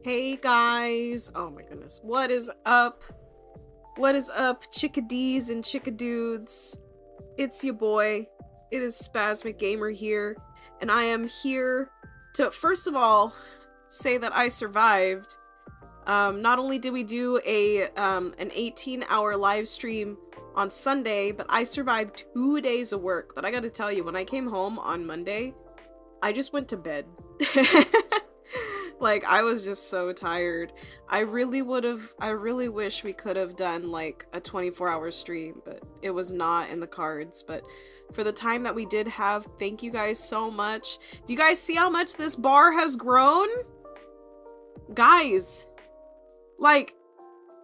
Hey guys, oh my goodness, what is up? What is up, chickadees and chickadudes? It's your boy, it is SpasmicGamer here, and I am here to, first of all, say that I survived. Not only did we do an 18-hour live stream on Sunday, but I survived 2 days of work. But I gotta tell you, when I came home on Monday, I just went to bed. Like, I was just so tired. I really wish we could have done like a 24-hour stream, but it was not in the cards. But for the time that we did have, thank you guys so much. Do you guys see how much this bar has grown? Guys, like,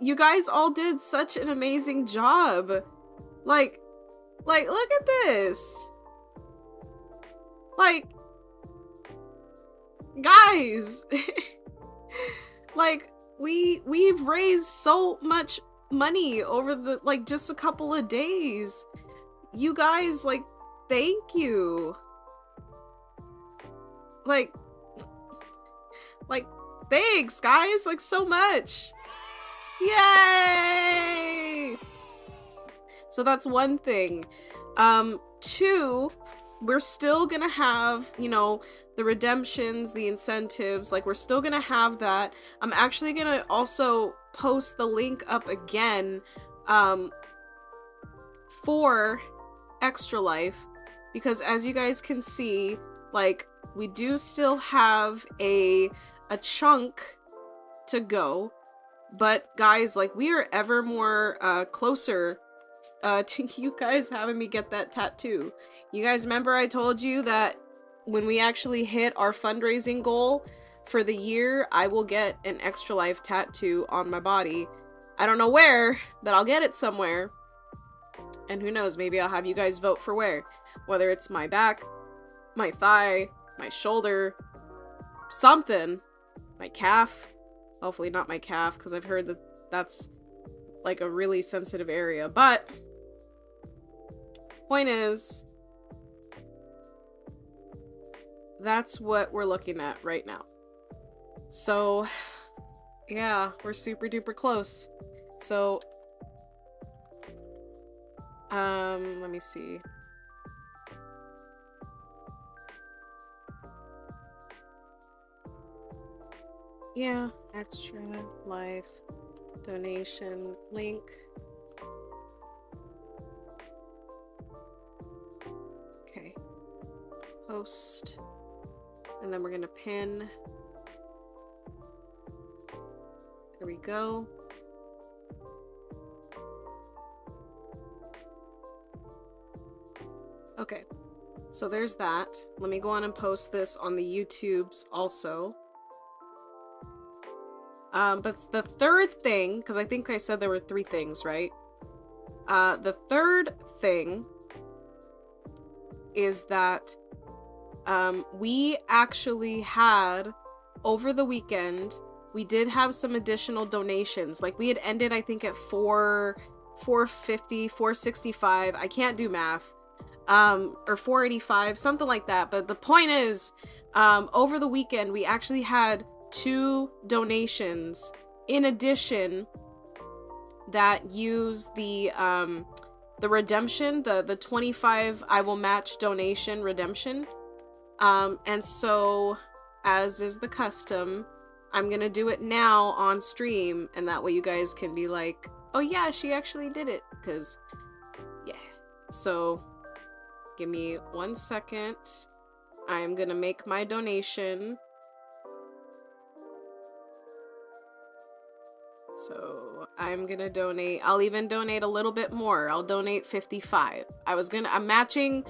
you guys all did such an amazing job. Like, look at this. Like, guys, like, we've raised so much money over the, like, just a couple of days. You guys, like, thank you. Like, thanks, guys, like, so much. Yay! So that's one thing. Two, we're still gonna have, you know, the redemptions, the incentives, like, we're still gonna have that. I'm actually gonna also post the link up again, for Extra Life, because as you guys can see, like, we do still have a chunk to go, but guys, like, we are ever more closer to you guys having me get that tattoo. You guys remember I told you that when we actually hit our fundraising goal for the year, I will get an Extra Life tattoo on my body. I don't know where, but I'll get it somewhere. And who knows, maybe I'll have you guys vote for where. Whether it's my back, my thigh, my shoulder, something. My calf. Hopefully not my calf, because I've heard that that's like a really sensitive area. But point is, that's what we're looking at right now. So yeah, we're super duper close. So let me see. Yeah, Extra Life donation link. Okay. Post. And then we're gonna pin. There we go. Okay. So there's that. Let me go on and post this on the YouTubes also. But the third thing, because I think I said there were 3 things, right? The third thing is that we actually had, over the weekend, we did have some additional donations. Like, we had ended, I think, at 450, 465. I can't do math. Or 485, something like that. But the point is, over the weekend, we actually had 2 donations in addition that use the redemption, the 25 I will match donation redemption. And so, as is the custom, I'm gonna do it now on stream, and that way you guys can be like, oh yeah, she actually did it, because yeah. So give me 1 second. I'm gonna make my donation. So I'm gonna donate, I'll even donate a little bit more. I'll donate 55. I'm matching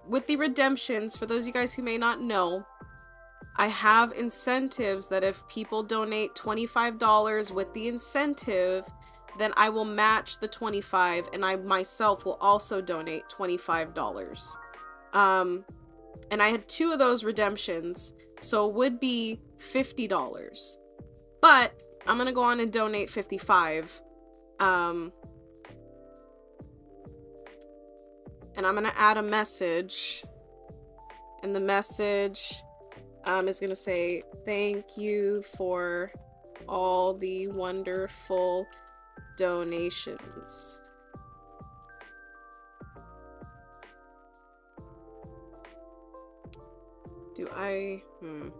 with the redemptions. For those of you guys who may not know, I have incentives that if people donate $25 with the incentive, then I will match the 25, and I myself will also donate $25. And I had 2 of those redemptions, so it would be $50. But I'm gonna go on and donate 55. And I'm gonna add a message. And the message is gonna say thank you for all the wonderful donations. Do I? Let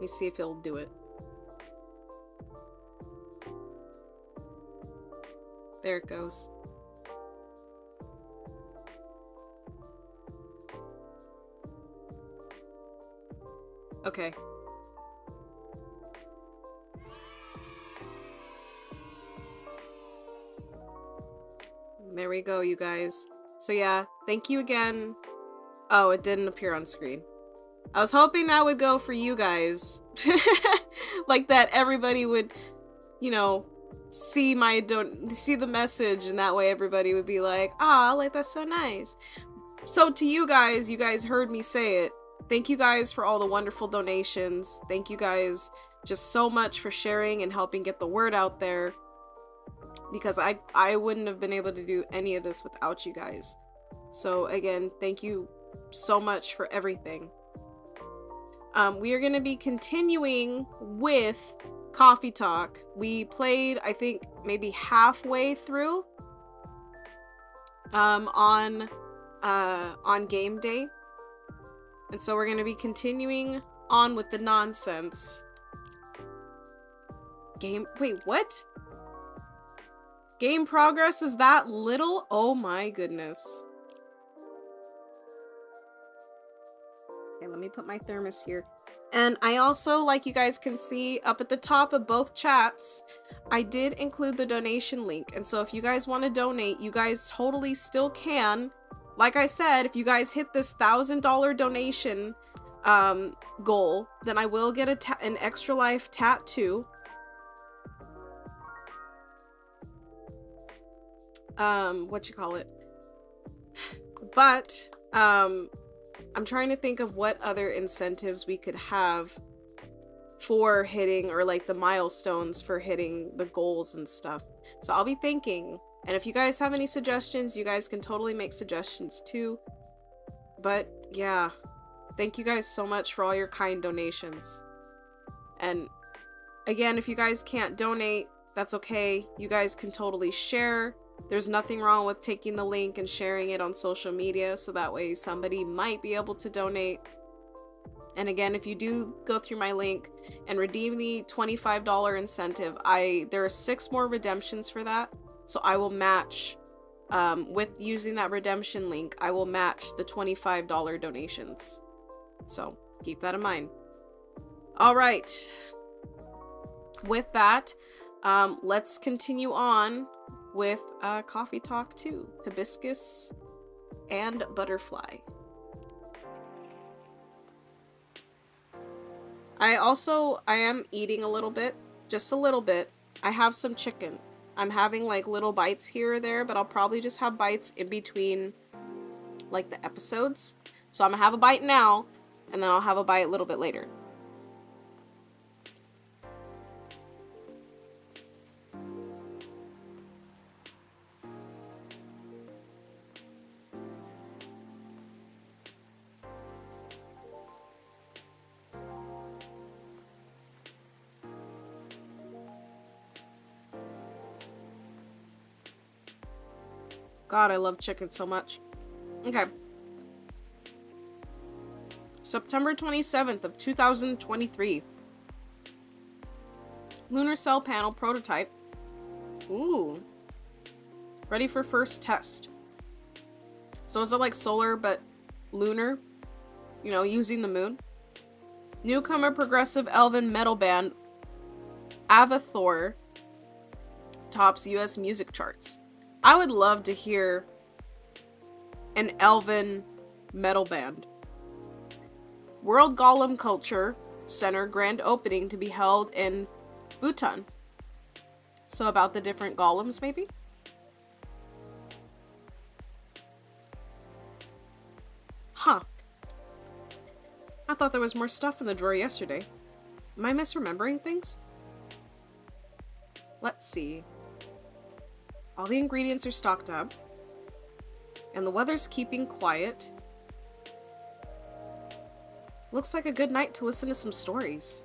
me see if it'll do it. There it goes. Okay. There we go, you guys. So yeah, thank you again. Oh, it didn't appear on screen. I was hoping that would go for you guys. Like that everybody would, you know, see the message, and that way everybody would be like, ah, like that's so nice. So to you guys heard me say it. Thank you guys for all the wonderful donations. Thank you guys just so much for sharing and helping get the word out there. Because I wouldn't have been able to do any of this without you guys. So again, thank you so much for everything. We are going to be continuing with Coffee Talk. We played, I think, maybe halfway through on game day. And so we're going to be continuing on with the nonsense. Wait, what? Game progress is that little? Oh my goodness. Okay, let me put my thermos here. And I also, like you guys can see up at the top of both chats, I did include the donation link. And so if you guys want to donate, you guys totally still can. Like I said, if you guys hit this $1,000 donation goal, then I will get an Extra Life tattoo. What you call it? But, I'm trying to think of what other incentives we could have for hitting, or like the milestones for hitting the goals and stuff. So I'll be thinking, and if you guys have any suggestions, you guys can totally make suggestions too. But yeah, thank you guys so much for all your kind donations. And again, if you guys can't donate, that's okay. You guys can totally share. There's nothing wrong with taking the link and sharing it on social media, so that way somebody might be able to donate. And again, if you do go through my link and redeem the $25 incentive, there are 6 more redemptions for that. So I will match, with using that redemption link, I will match the $25 donations. So keep that in mind. All right. With that, let's continue on with Coffee Talk 2, Hibiscus and Butterfly. I am eating a little bit, just a little bit. I have some chicken. I'm having like little bites here or there, but I'll probably just have bites in between like the episodes. So I'm gonna have a bite now, and then I'll have a bite a little bit later. God, I love chicken so much. Okay. September 27th of 2023. Lunar cell panel prototype. Ooh. Ready for first test. So is it like solar but lunar? You know, using the moon? Newcomer progressive elven metal band Avathor tops US music charts. I would love to hear an elven metal band. World Golem Culture Center grand opening to be held in Bhutan. So about the different golems, maybe? Huh. I thought there was more stuff in the drawer yesterday. Am I misremembering things? Let's see. All the ingredients are stocked up. And the weather's keeping quiet. Looks like a good night to listen to some stories.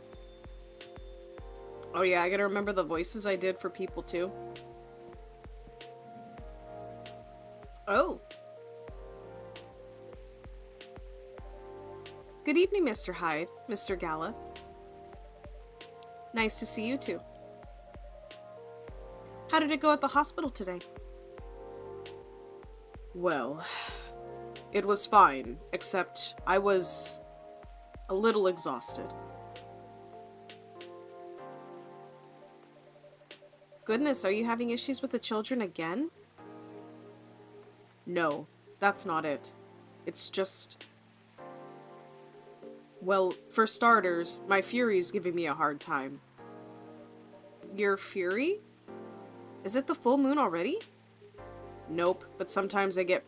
Oh yeah, I gotta remember the voices I did for people too. Oh. Good evening, Mr. Hyde, Mr. Gala. Nice to see you too. How did it go at the hospital today? Well, it was fine, except I was a little exhausted. Goodness, are you having issues with the children again? No, that's not it. It's just... Well, for starters, my Fury's giving me a hard time. Your Fury? Is it the full moon already? Nope, but sometimes I get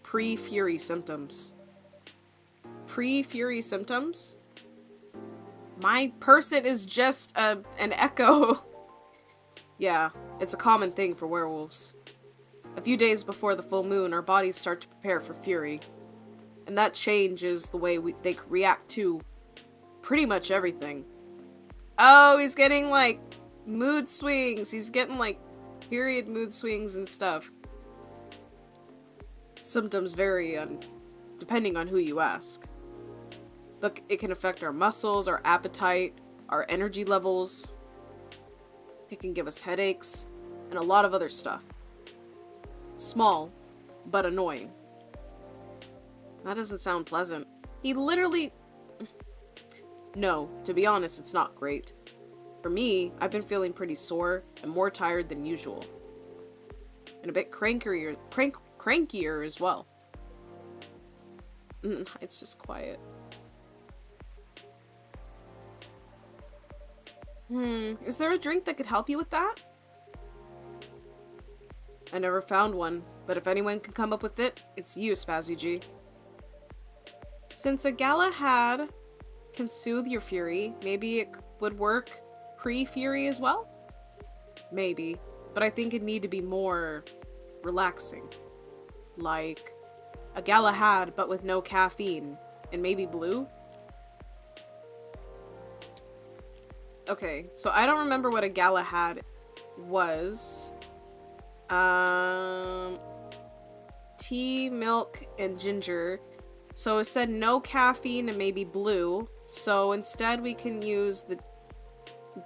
pre-Fury symptoms. Pre-Fury symptoms? My person is just an echo. Yeah, it's a common thing for werewolves. A few days before the full moon, our bodies start to prepare for Fury. And that changes the way they react to pretty much everything. Oh, he's getting, like, mood swings. He's getting, like, period mood swings and stuff. Symptoms vary depending on who you ask. But it can affect our muscles, our appetite, our energy levels. It can give us headaches, and a lot of other stuff. Small, but annoying. That doesn't sound pleasant. He literally... No, to be honest, it's not great. For me, I've been feeling pretty sore and more tired than usual. And a bit crankier as well. It's just quiet. Is there a drink that could help you with that? I never found one, but if anyone can come up with it, it's you, SpasmicG. Since a Galahad can soothe your Fury, maybe it would work pre-Fury as well? Maybe, but I think it'd need to be more relaxing. Like a Galahad, but with no caffeine, and maybe blue? Okay, so I don't remember what a Galahad was. Tea, milk, and ginger. So it said no caffeine and maybe blue. So instead we can use the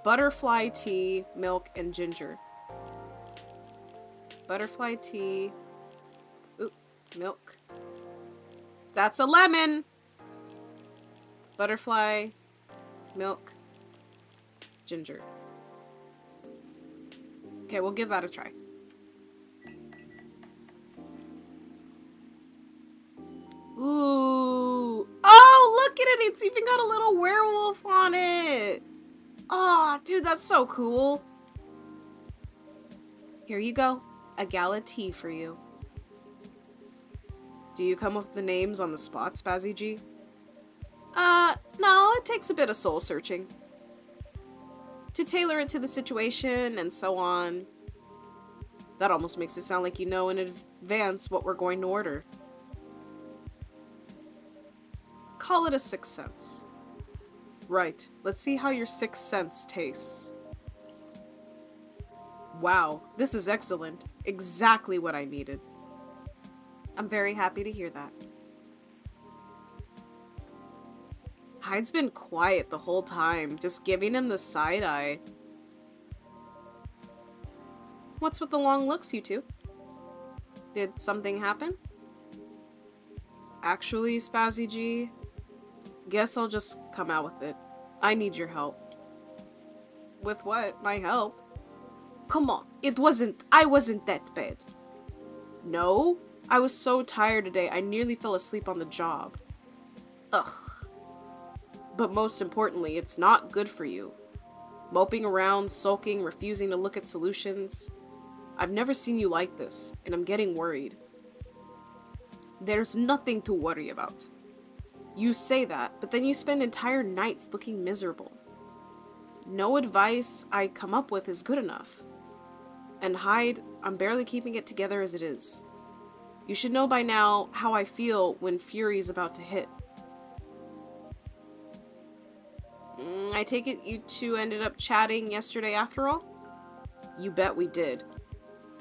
butterfly tea, milk, and ginger. Butterfly tea. Oop, milk. That's a lemon! Butterfly, milk, ginger. Okay, we'll give that a try. Ooh. Oh, look at it! It's even got a little werewolf on it! Oh, dude, that's so cool. Here you go. A gala tea for you. Do you come up with the names on the spot, SpasmicG? No, it takes a bit of soul searching. To tailor it to the situation and so on. That almost makes it sound like you know in advance what we're going to order. Call it a sixth sense. Right, let's see how your sixth sense tastes. Wow, this is excellent. Exactly what I needed. I'm very happy to hear that. Hyde's been quiet the whole time, just giving him the side eye. What's with the long looks, you two? Did something happen? Actually, SpasmicG, guess I'll just come out with it. I need your help. With what? My help? Come on, I wasn't that bad. No? I was so tired today, I nearly fell asleep on the job. Ugh. But most importantly, it's not good for you. Moping around, sulking, refusing to look at solutions. I've never seen you like this, and I'm getting worried. There's nothing to worry about. You say that, but then you spend entire nights looking miserable. No advice I come up with is good enough. And Hyde, I'm barely keeping it together as it is. You should know by now how I feel when Fury is about to hit. I take it you two ended up chatting yesterday after all? You bet we did.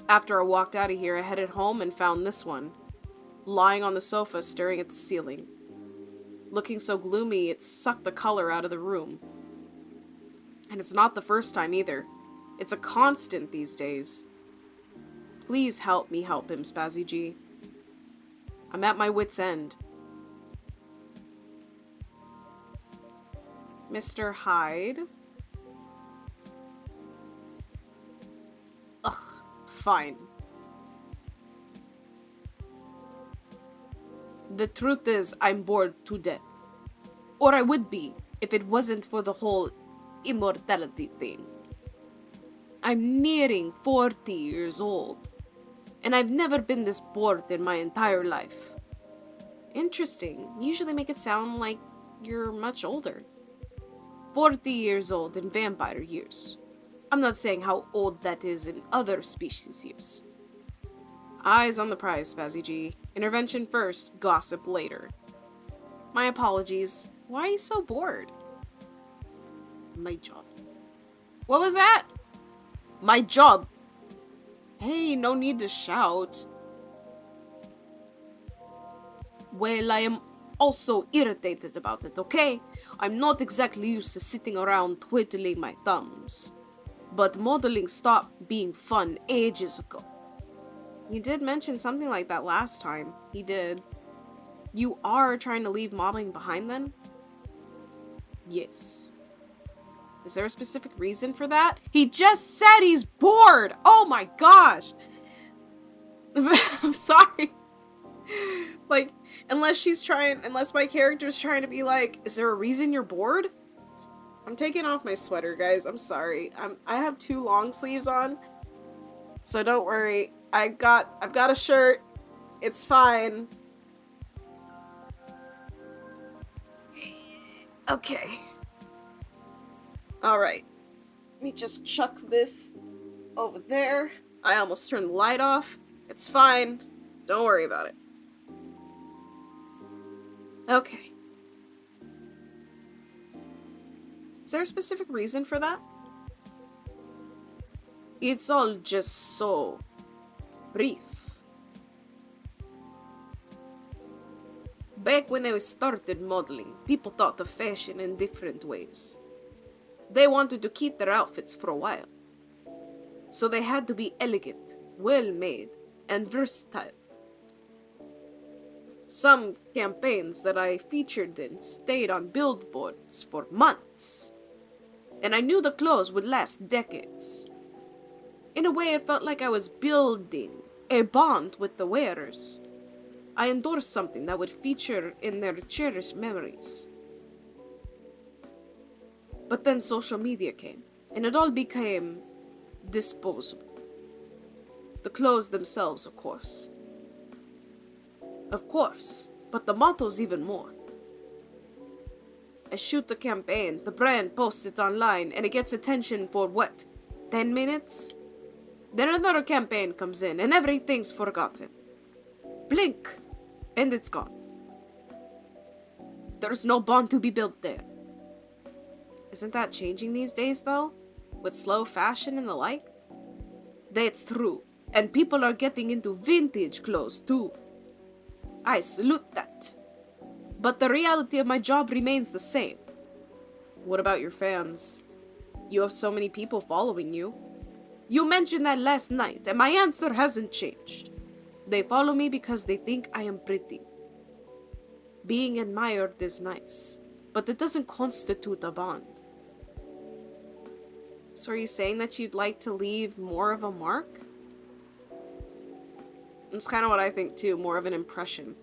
After I walked out of here, I headed home and found this one, lying on the sofa staring at the ceiling. Looking so gloomy, it sucked the color out of the room. And it's not the first time either. It's a constant these days. Please help me help him, Spazzy G. I'm at my wit's end. Mr. Hyde? Ugh, fine. The truth is, I'm bored to death. Or I would be, if it wasn't for the whole immortality thing. I'm nearing 40 years old, and I've never been this bored in my entire life. Interesting. You usually make it sound like you're much older. 40 years old in vampire years. I'm not saying how old that is in other species years. Eyes on the prize, Spazzy G. Intervention first, gossip later. My apologies. Why are you so bored? My job. What was that? My job. Hey, no need to shout. Well, I am also irritated about it, okay? I'm not exactly used to sitting around twiddling my thumbs. But modeling stopped being fun ages ago. You did mention something like that last time. He did. You are trying to leave modeling behind then? Yes. Is there a specific reason for that? He just said he's bored! Oh my gosh! I'm sorry. Like, unless my character's trying to be like, is there a reason you're bored? I'm taking off my sweater, guys. I'm sorry. I have 2 long sleeves on. So don't worry. I've got a shirt. It's fine. Okay. Alright. Let me just chuck this over there. I almost turned the light off. It's fine. Don't worry about it. Okay. Is there a specific reason for that? It's all just so brief. Back when I started modeling, people thought of fashion in different ways. They wanted to keep their outfits for a while. So they had to be elegant, well-made, and versatile. Some campaigns that I featured in stayed on billboards for months. And I knew the clothes would last decades. In a way, it felt like I was building a bond with the wearers. I endorsed something that would feature in their cherished memories. But then social media came, and it all became disposable. The clothes themselves, of course. Of course, but the motto's even more. I shoot the campaign, the brand posts it online, and it gets attention for what, 10 minutes? Then another campaign comes in, and everything's forgotten. Blink, and it's gone. There's no bond to be built there. Isn't that changing these days, though? With slow fashion and the like? That's true, and people are getting into vintage clothes, too. I salute that. But the reality of my job remains the same. What about your fans? You have so many people following you. You mentioned that last night, and my answer hasn't changed. They follow me because they think I am pretty. Being admired is nice, but it doesn't constitute a bond. So are you saying that you'd like to leave more of a mark? It's kind of what I think too, more of an impression.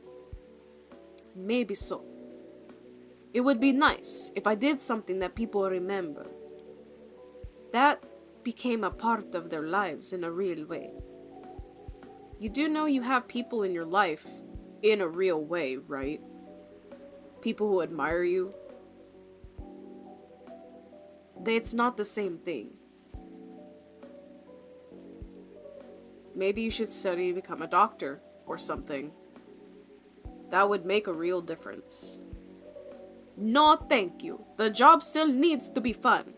Maybe so. It would be nice if I did something that people remembered. That became a part of their lives in a real way. You do know you have people in your life in a real way, right? People who admire you. It's not the same thing. Maybe you should study to become a doctor or something. That would make a real difference. No, thank you. The job still needs to be fun.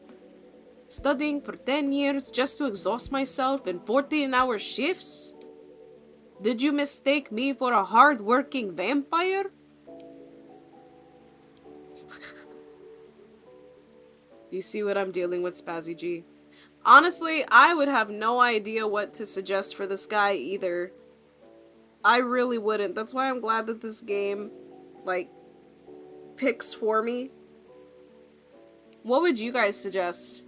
Studying for 10 years just to exhaust myself in 14-hour shifts? Did you mistake me for a hard-working vampire? Do you see what I'm dealing with, Spazzy G? Honestly, I would have no idea what to suggest for this guy either. I really wouldn't. That's why I'm glad that this game, like, picks for me. What would you guys suggest?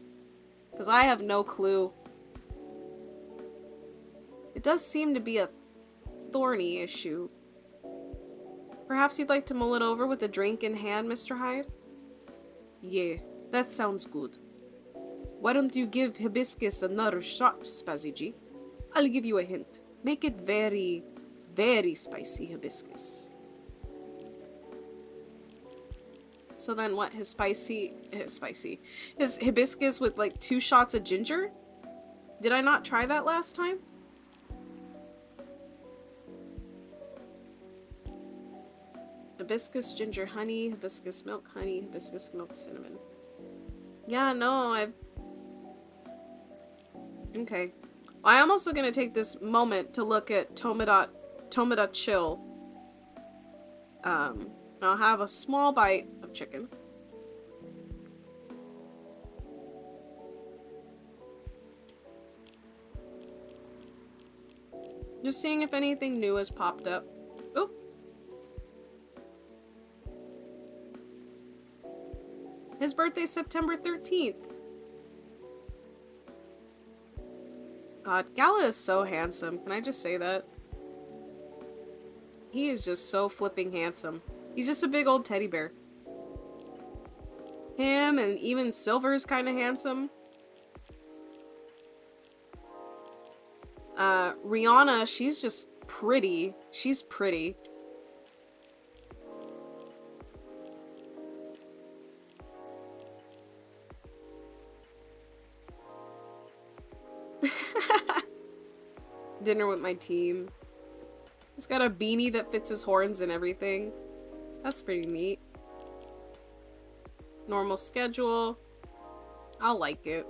Because I have no clue. It does seem to be a thorny issue. Perhaps you'd like to mull it over with a drink in hand, Mr. Hyde? Yeah, that sounds good. Why don't you give hibiscus another shot, Spazzy G? I'll give you a hint. Make it very, very spicy hibiscus. So then what, his hibiscus with like 2 shots of ginger? Did I not try that last time? Hibiscus, ginger, honey, hibiscus milk, honey, hibiscus milk, cinnamon. Yeah, no, okay. Well, I am also gonna take this moment to look at Tomada Chill. And I'll have a small bite of chicken. Just seeing if anything new has popped up. Oh. His birthday's September 13th. God, Gala is so handsome. Can I just say that? He is just so flipping handsome. He's just a big old teddy bear. Him and even Silver's kind of handsome. Rihanna, she's just pretty. She's pretty. Dinner with my team. He's got a beanie that fits his horns and everything. That's pretty neat. Normal schedule. I'll like it.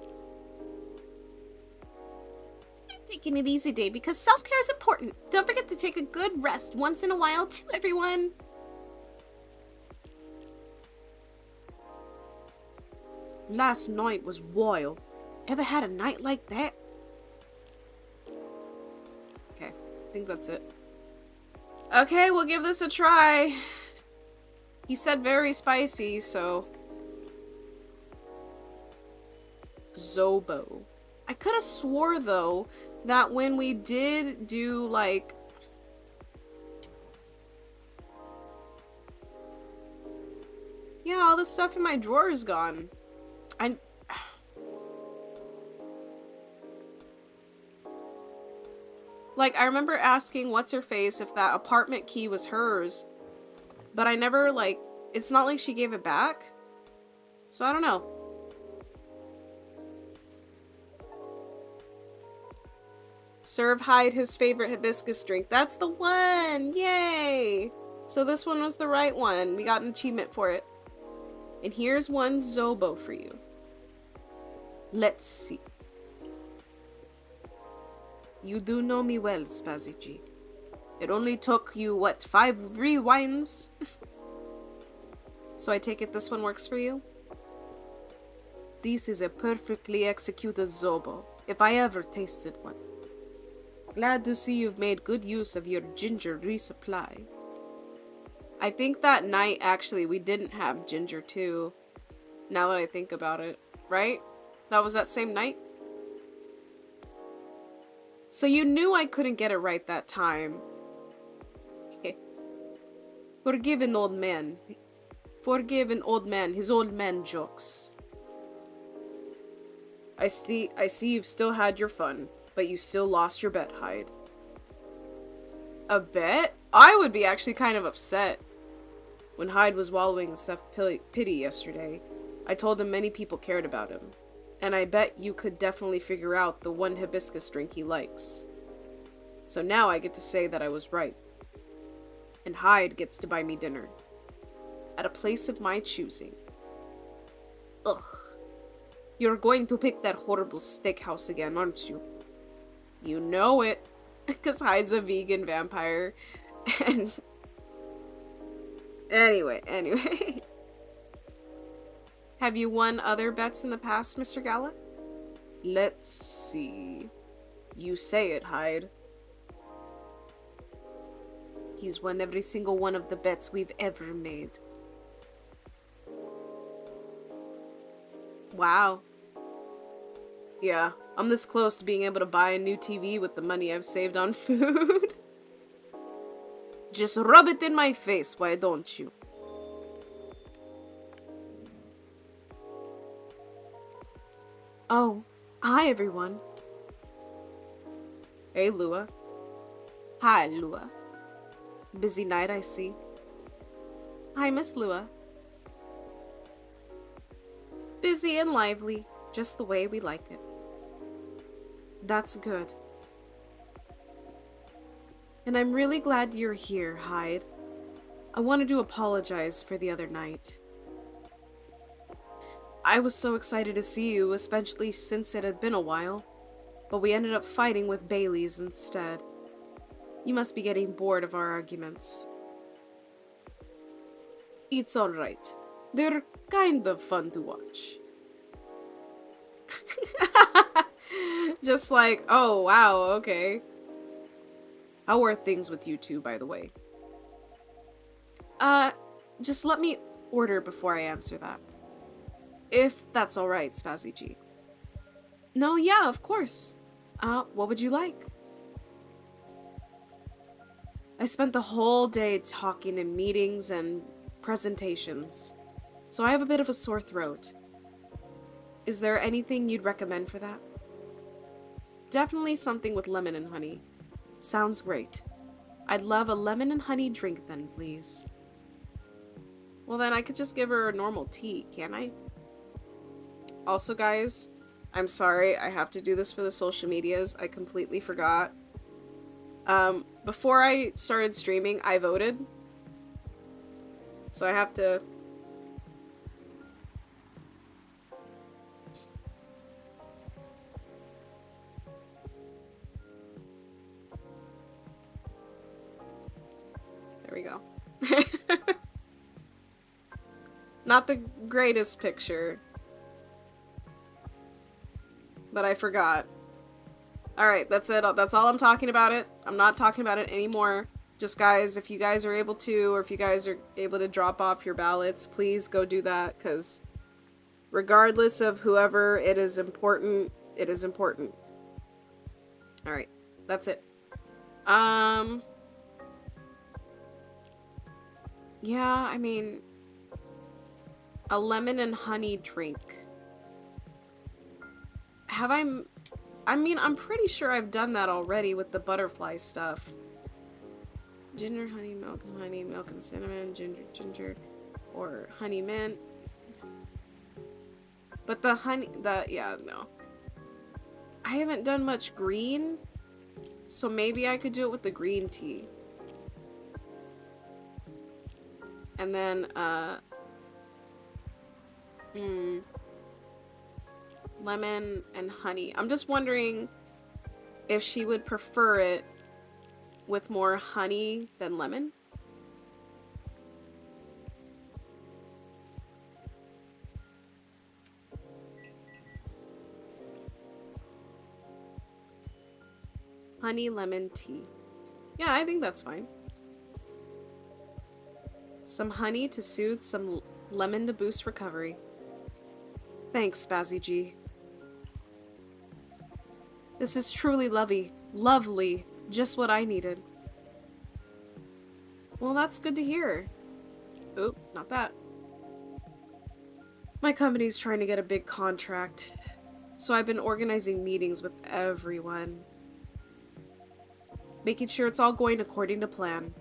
I'm taking it easy day because self-care is important. Don't forget to take a good rest once in a while too, everyone. Last night was wild. Ever had a night like that? Okay, I think that's it. Okay, we'll give this a try. He said very spicy, so... Zobo. I could have swore, though, that when we did do, like... Yeah, all the stuff in my drawer is gone. Like, I remember asking What's-Her-Face if that apartment key was hers. But I never, like... It's not like she gave it back. So, I don't know. Serve Hyde his favorite hibiscus drink. That's the one! Yay! So this one was the right one. We got an achievement for it. And here's one Zobo for you. Let's see. You do know me well, Spazzy G. It only took you, what, 5 rewinds? So I take it this one works for you? This is a perfectly executed Zobo, if I ever tasted one. Glad to see you've made good use of your ginger resupply. I think that night, actually, we didn't have ginger, too. Now that I think about it. Right? That was that same night? So you knew I couldn't get it right that time. Forgive an old man. Forgive an old man. His old man jokes. I see you've still had your fun, but you still lost your bet, Hyde. A bet? I would be actually kind of upset. When Hyde was wallowing in self-pity yesterday, I told him many people cared about him. And I bet you could definitely figure out the one hibiscus drink he likes. So now I get to say that I was right. And Hyde gets to buy me dinner. at a place of my choosing. Ugh. You're going to pick that horrible steakhouse again, aren't you? You know it. Because Hyde's a vegan vampire. And... Anyway. Have you won other bets in the past, Mr. Gala? Let's see. You say it, Hyde. He's won every single one of the bets we've ever made. Wow. Yeah, I'm this close to being able to buy a new TV with the money I've saved on food. Just rub it in my face, why don't you? Oh, hi everyone. Hey, Lua. Hi, Lua. Busy night, I see. Hi, Miss Lua. Busy and lively, just the way we like it. That's good. And I'm really glad you're here, Hyde. I wanted to apologize for the other night. I was so excited to see you, especially since it had been a while, but we ended up fighting with Bailey's instead. You must be getting bored of our arguments. It's alright. They're kind of fun to watch. Just like, oh wow, okay. How are things with you two, by the way? Just let me order before I answer that. If that's alright, Spazzy G. No, yeah, of course. What would you like? I spent the whole day talking in meetings and presentations, so I have a bit of a sore throat. Is there anything you'd recommend for that? Definitely something with lemon and honey. Sounds great. I'd love a lemon and honey drink then, please. Well then, I could just give her a normal tea, can't I? Also, guys, I'm sorry, I have to do this for the social medias. I completely forgot. Before I started streaming, I voted. So I have to... There we go. Not the greatest picture. But I forgot. Alright, that's it. That's all I'm talking about it. I'm not talking about it anymore. Just guys, if you guys are able to, or if you guys are able to drop off your ballots, please go do that, because regardless of whoever, it is important. It is important. Alright, that's it. Yeah, I mean, a lemon and honey drink. Have I mean, I'm pretty sure I've done that already with the butterfly stuff. Ginger, honey, milk and cinnamon, ginger, or honey mint. But the honey, yeah, no. I haven't done much green, so maybe I could do it with the green tea. And then, lemon and honey. I'm just wondering if she would prefer it with more honey than lemon. Honey lemon tea. Yeah, I think that's fine. Some honey to soothe, some lemon to boost recovery. Thanks, Spazzy G. This is truly lovely, just what I needed. Well, that's good to hear. Oop, not that. My company's trying to get a big contract, so I've been organizing meetings with everyone. Making sure it's all going according to plan.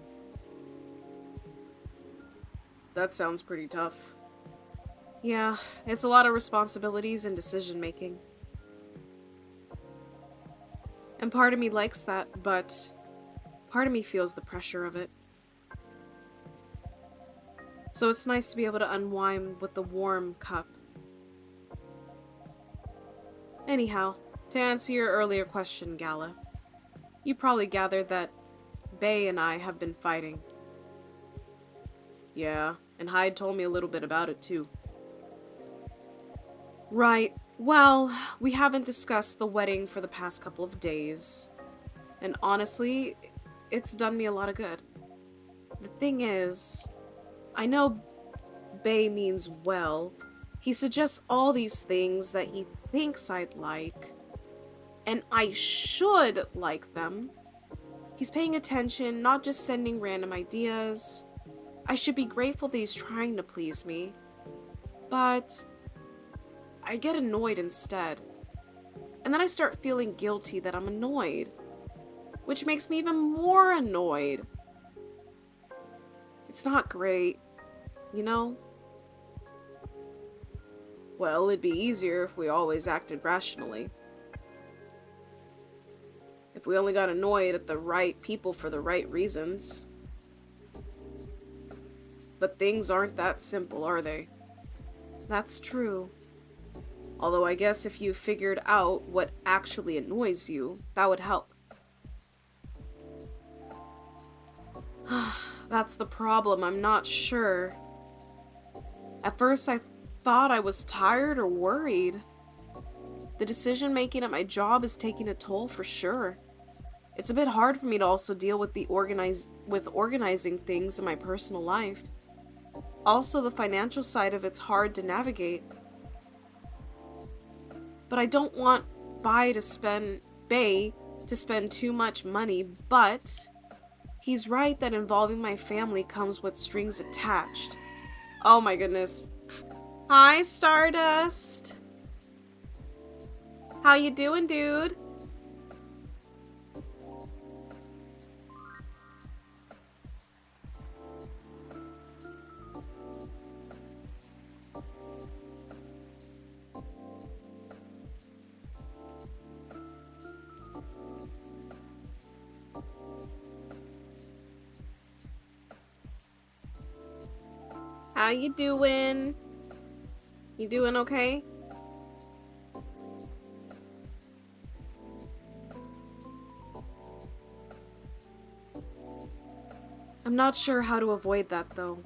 That sounds pretty tough. Yeah, it's a lot of responsibilities and decision-making. And part of me likes that, but part of me feels the pressure of it. So it's nice to be able to unwind with the warm cup. Anyhow, to answer your earlier question, Gala, you probably gathered that Bay and I have been fighting. Yeah, and Hyde told me a little bit about it too. Right. Well, we haven't discussed the wedding for the past couple of days. And honestly, it's done me a lot of good. The thing is, I know Bay means well. He suggests all these things that he thinks I'd like. And I should like them. He's paying attention, not just sending random ideas. I should be grateful that he's trying to please me. But I get annoyed instead. And then I start feeling guilty that I'm annoyed. Which makes me even more annoyed. It's not great, you know? Well, it'd be easier if we always acted rationally. If we only got annoyed at the right people for the right reasons. But things aren't that simple, are they? That's true. Although I guess if you figured out what actually annoys you, that would help. That's the problem, I'm not sure. At first I thought I was tired or worried. The decision making at my job is taking a toll for sure. It's a bit hard for me to also deal with organizing things in my personal life. Also, the financial side of it's hard to navigate. But I don't want Bay to spend too much money, but he's right that involving my family comes with strings attached. Oh my goodness. Hi, Stardust. How you doing, dude? How you doing? You doing okay? I'm not sure how to avoid that though.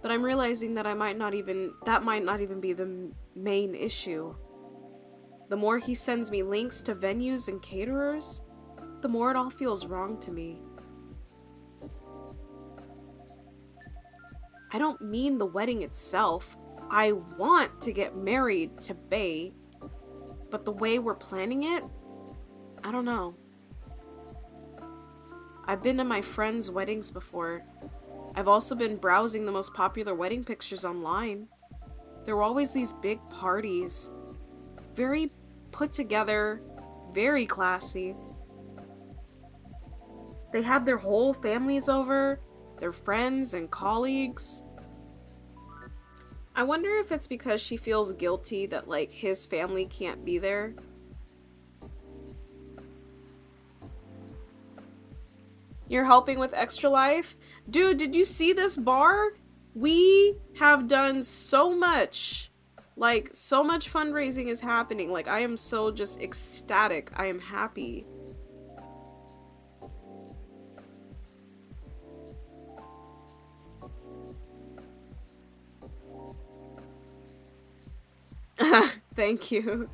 But I'm realizing that that might not even be the main issue. The more he sends me links to venues and caterers, the more it all feels wrong to me. I don't mean the wedding itself. I want to get married to Bay, but the way we're planning it, I don't know. I've been to my friends' weddings before. I've also been browsing the most popular wedding pictures online. There were always these big parties. Very put together, very classy. They have their whole families over, their friends and colleagues. I wonder if it's because she feels guilty that, like, his family can't be there. You're helping with Extra Life? Dude, did you see this bar? We have done so much. Like, so much fundraising is happening. Like, I am so just ecstatic. I am happy. Thank you.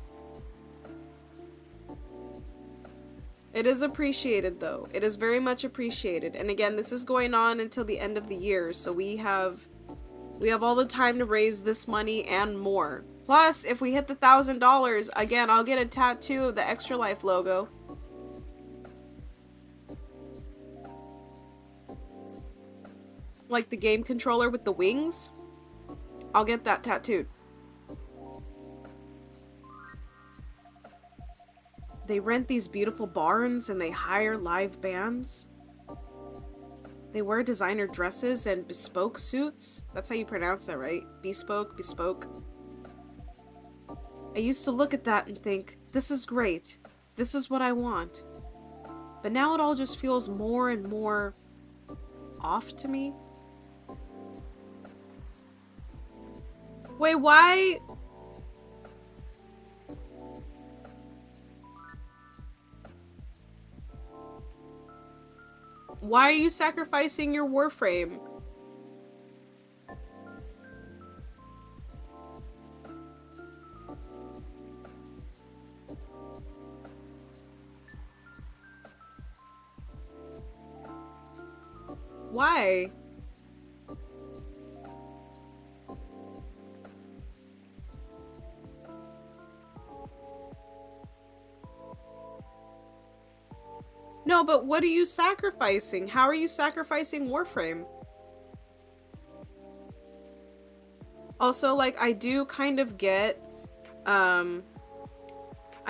It is appreciated, though. It is very much appreciated. And again, this is going on until the end of the year, so we have all the time to raise this money and more. Plus, if we hit the $1,000, again, I'll get a tattoo of the Extra Life logo. Like the game controller with the wings. I'll get that tattooed. They rent these beautiful barns and they hire live bands. They wear designer dresses and bespoke suits. That's how you pronounce that, right? Bespoke. I used to look at that and think, this is great. This is what I want. But now it all just feels more and more off to me. Wait, why? Why are you sacrificing your Warframe? Why? No, but what are you sacrificing? How are you sacrificing Warframe? Also, like, I do kind of get, I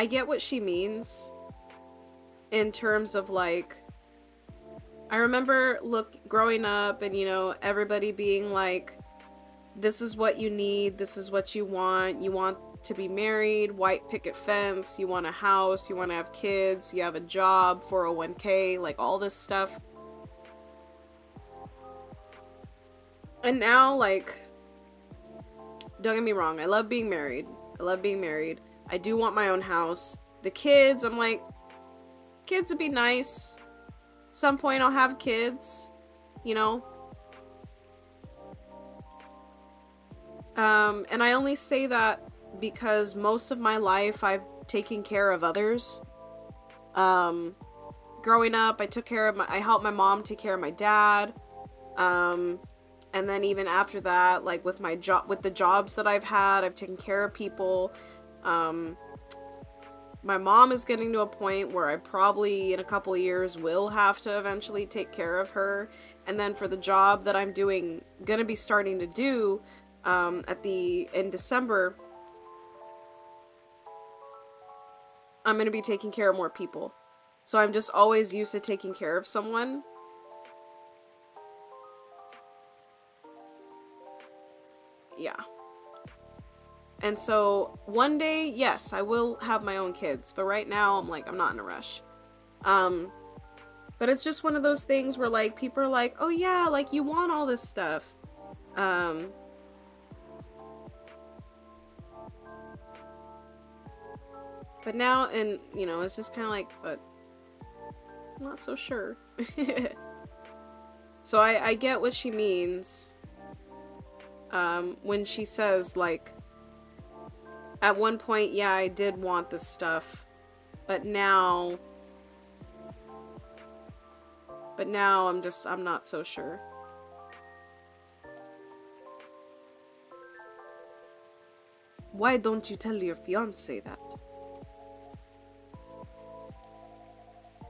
get what she means in terms of, like, I remember, growing up and, you know, everybody being like, this is what you need, this is what you want to be married, white picket fence, you want a house, you want to have kids, you have a job, 401k, like all this stuff. And now, like, don't get me wrong, I love being married. I do want my own house. The kids, I'm like, kids would be nice. Some point I'll have kids, you know? And I only say that because most of my life I've taken care of others. Growing up, I helped my mom take care of my dad. And then even after that, like with the jobs that I've had, I've taken care of people. My mom is getting to a point where I probably in a couple of years will have to eventually take care of her. And then for the job that I'm gonna be starting to do, in December, I'm gonna be taking care of more people. So I'm just always used to taking care of someone. Yeah. And so one day, yes, I will have my own kids, but right now I'm like, I'm not in a rush. But it's just one of those things where like people are like, oh yeah, like you want all this stuff. But now, and you know, it's just kind of like, but I'm not so sure. So I get what she means. When she says like, at one point, yeah, I did want this stuff, but now I'm not so sure. Why don't you tell your fiancé that?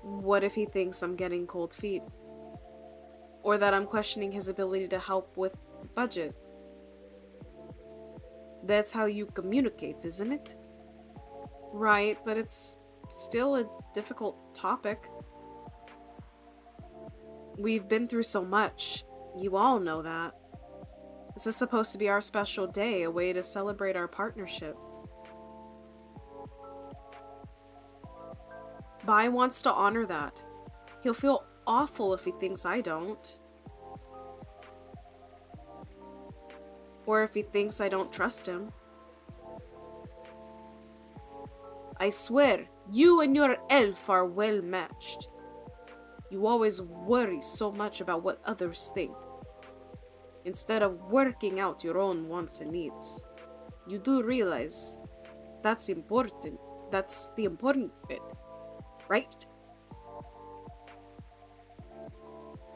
What if he thinks I'm getting cold feet? Or that I'm questioning his ability to help with the budget? That's how you communicate, isn't it? Right, but it's still a difficult topic. We've been through so much. You all know that. This is supposed to be our special day, a way to celebrate our partnership. Bai wants to honor that. He'll feel awful if he thinks I don't. Or if he thinks I don't trust him. I swear, you and your elf are well matched. You always worry so much about what others think, instead of working out your own wants and needs. You do realize that's important. That's the important bit, right?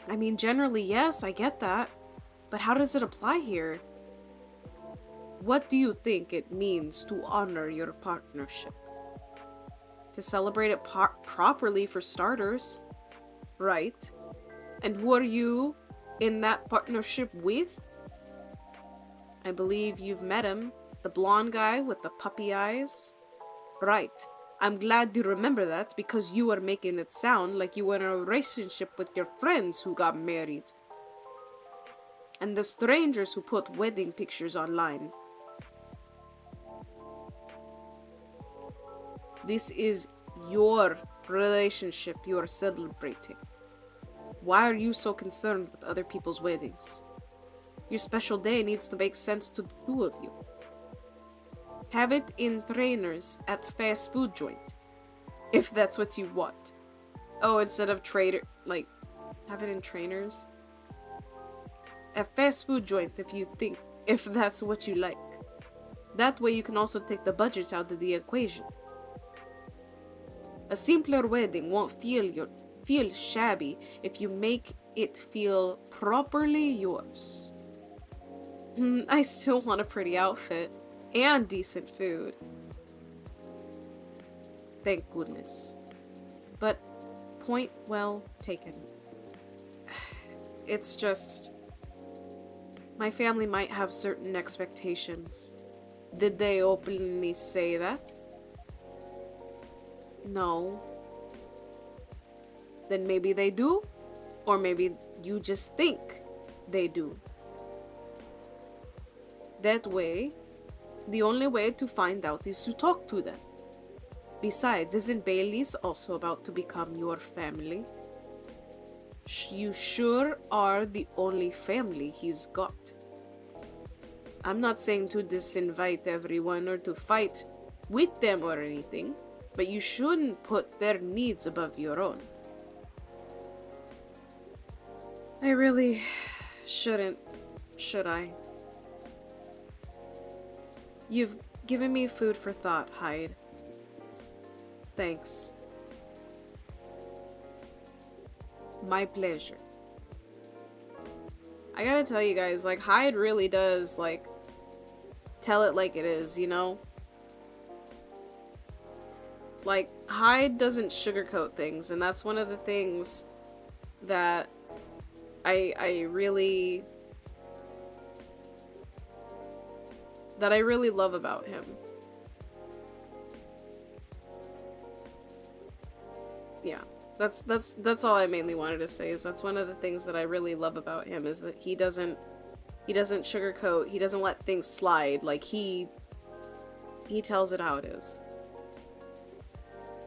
I mean, generally, yes, I get that. But how does it apply here? What do you think it means to honor your partnership? To celebrate it properly, for starters, right? And who are you in that partnership with? I believe you've met him, the blonde guy with the puppy eyes. Right. I'm glad you remember that, because you are making it sound like you were in a relationship with your friends who got married. And the strangers who put wedding pictures online. This is your relationship you are celebrating. Why are you so concerned with other people's weddings? Your special day needs to make sense to the two of you. Have it in trainers at fast food joint, if that's what you want. Oh, instead of trader, like, have it in trainers? At fast food joint if that's what you like. That way you can also take the budget out of the equation. A simpler wedding won't feel shabby if you make it feel properly yours. I still want a pretty outfit and decent food. Thank goodness. But point well taken. It's just, my family might have certain expectations. Did they openly say that? No. Then maybe they do, or maybe you just think they do. That way, the only way to find out is to talk to them. Besides, isn't Bailey's also about to become your family? You sure are the only family he's got. I'm not saying to disinvite everyone or to fight with them or anything, but you shouldn't put their needs above your own. I really shouldn't, should I? You've given me food for thought, Hyde. Thanks. My pleasure. I gotta tell you guys, like, Hyde really does, like, tell it like it is, you know? Like, Hyde doesn't sugarcoat things, and that's one of the things that I really love about him. Yeah, that's all I mainly wanted to say, is that's one of the things that I really love about him, is that he doesn't sugarcoat, he doesn't let things slide, like he tells it how it is.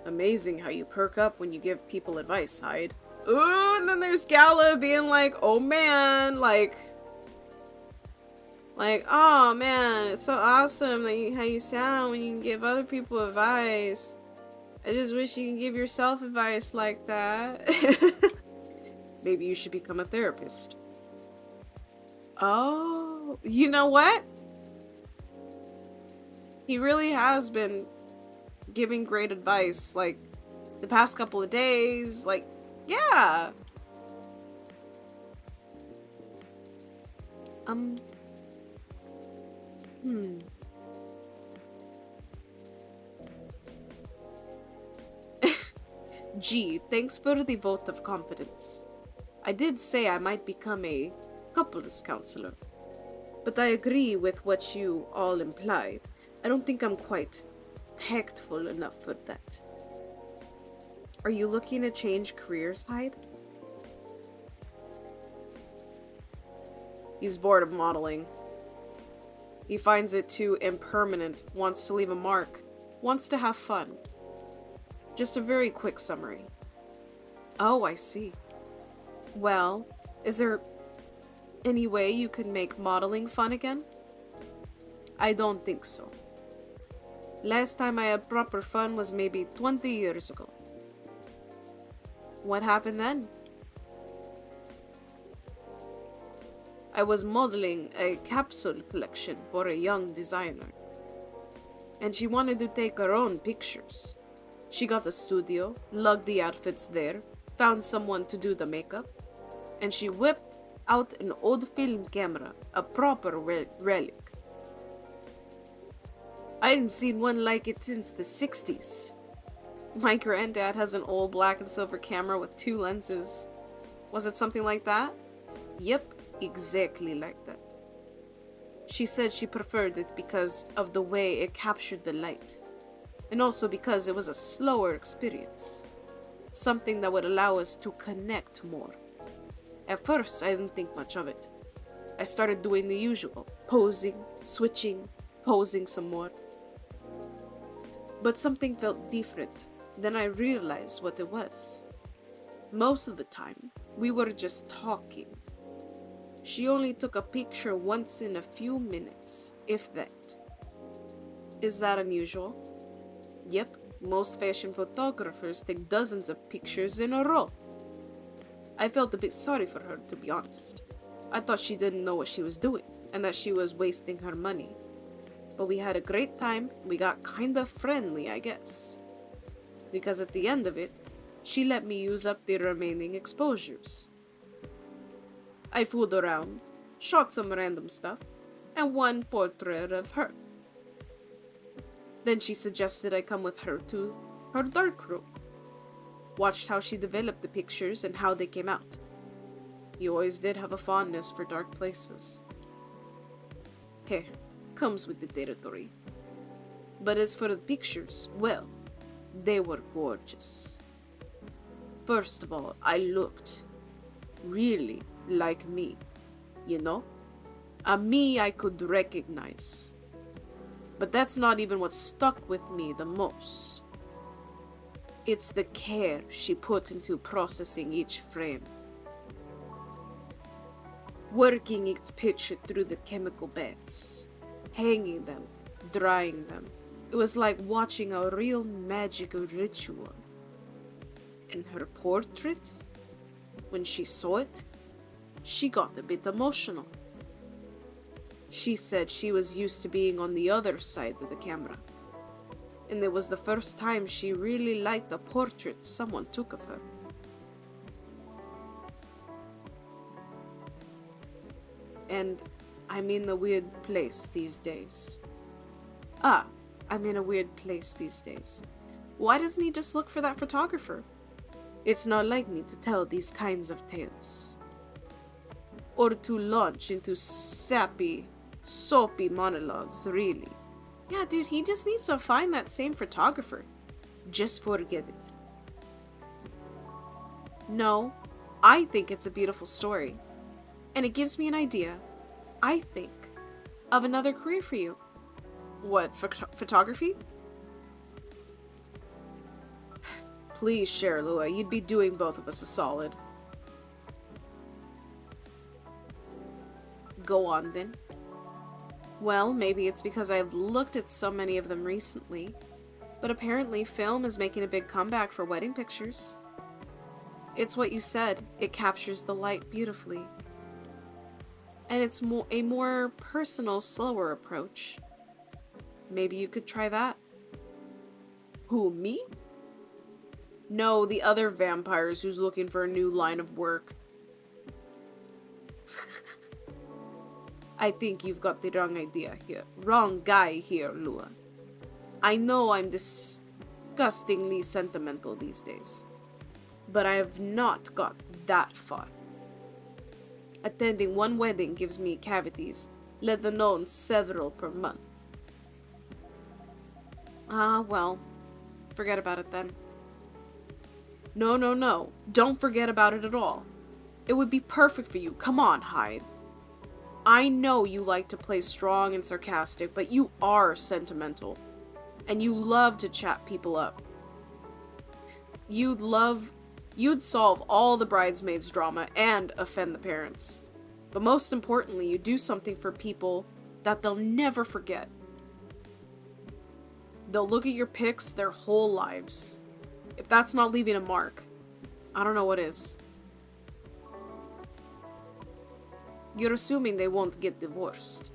Amazing how you perk up when you give people advice, Hyde. Ooh, and then there's Gala being like, oh man, like, oh man, it's so awesome that how you sound when you give other people advice. I just wish you could give yourself advice like that. Maybe you should become a therapist. Oh, you know what? He really has been giving great advice, like, the past couple of days, like, yeah. Gee, thanks for the vote of confidence. I did say I might become a couples counselor, but I agree with what you all implied. I don't think I'm quite tactful enough for that. Are you looking to change careers, Hyde? He's bored of modeling. He finds it too impermanent, wants to leave a mark, wants to have fun. Just a very quick summary. Oh, I see. Well, is there any way you can make modeling fun again? I don't think so. Last time I had proper fun was maybe 20 years ago. What happened then? I was modeling a capsule collection for a young designer, and she wanted to take her own pictures. She got a studio, lugged the outfits there, found someone to do the makeup, and she whipped out an old film camera, a proper relic. I hadn't seen one like it since the 60s. My granddad has an old black and silver camera with 2 lenses. Was it something like that? Yep, exactly like that. She said she preferred it because of the way it captured the light, and also because it was a slower experience. Something that would allow us to connect more. At first, I didn't think much of it. I started doing the usual, posing, switching, posing some more. But something felt different. Then I realized what it was. Most of the time, we were just talking. She only took a picture once in a few minutes, if that. Is that unusual? Yep, most fashion photographers take dozens of pictures in a row. I felt a bit sorry for her, to be honest. I thought she didn't know what she was doing, and that she was wasting her money. But we had a great time, we got kinda friendly, I guess. Because at the end of it, she let me use up the remaining exposures. I fooled around, shot some random stuff, and one portrait of her. Then she suggested I come with her to her darkroom. Watched how she developed the pictures and how they came out. You always did have a fondness for dark places. Heh, comes with the territory. But as for the pictures, well, they were gorgeous. First of all, I looked really like me, you know? A me I could recognize. But that's not even what stuck with me the most. It's the care she put into processing each frame. Working each picture through the chemical baths. Hanging them, drying them. It was like watching a real magical ritual. And her portrait, when she saw it, she got a bit emotional. She said she was used to being on the other side of the camera. And it was the first time she really liked a portrait someone took of her. And I'm in a weird place these days. I'm in a weird place these days. Why doesn't he just look for that photographer? It's not like me to tell these kinds of tales. Or to launch into sappy, soapy monologues, really. Yeah, dude, he just needs to find that same photographer. Just forget it. No, I think it's a beautiful story. And it gives me an idea, I think, of another career for you. What, photography? Please share, Lua. You'd be doing both of us a solid. Go on, then. Well, maybe it's because I've looked at so many of them recently, but apparently film is making a big comeback for wedding pictures. It's what you said, it captures the light beautifully. And it's a more personal, slower approach. Maybe you could try that. Who, me? No, the other vampires who's looking for a new line of work. I think you've got the wrong idea here. Wrong guy here, Lua. I know I'm disgustingly sentimental these days, but I have not got that far. Attending one wedding gives me cavities, let alone several per month. Well, forget about it then. No. Don't forget about it at all. It would be perfect for you. Come on, Hyde. I know you like to play strong and sarcastic, but you are sentimental. And you love to chat people up. You'd solve all the bridesmaids drama and offend the parents. But most importantly, you do something for people that they'll never forget. They'll look at your pics their whole lives. If that's not leaving a mark, I don't know what is. You're assuming they won't get divorced.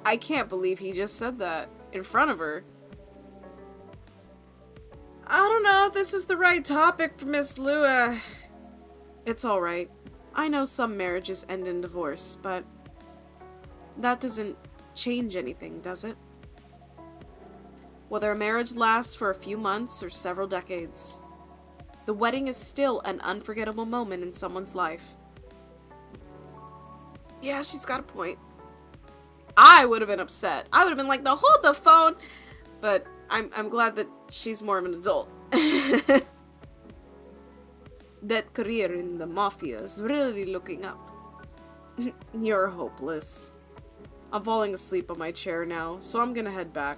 I can't believe he just said that in front of her. I don't know if this is the right topic for Miss Lua. It's alright. I know some marriages end in divorce, but that doesn't change anything, does it? Whether a marriage lasts for a few months or several decades, the wedding is still an unforgettable moment in someone's life. Yeah, she's got a point. I would have been upset. I would have been like, no, hold the phone. But I'm glad that she's more of an adult. That career in the mafia is really looking up. You're hopeless. I'm falling asleep on my chair now, so I'm gonna head back.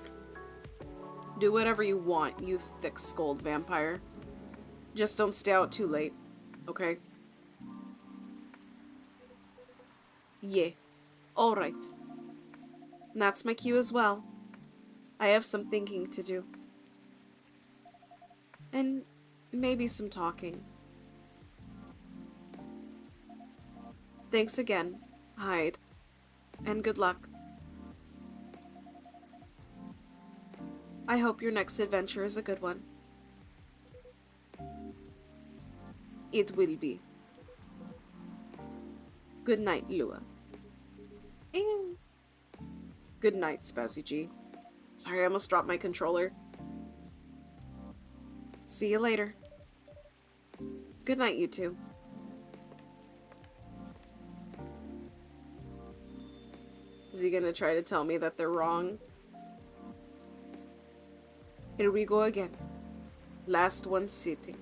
Do whatever you want, you thick-skulled vampire. Just don't stay out too late, okay? Yeah. Alright. That's my cue as well. I have some thinking to do. And maybe some talking. Thanks again, Hyde. And good luck. I hope your next adventure is a good one. It will be. Good night, Lua. And good night, Spazzy G. Sorry, I almost dropped my controller. See you later. Good night, you two. Is he gonna try to tell me that they're wrong? Here we go again. Last one sitting.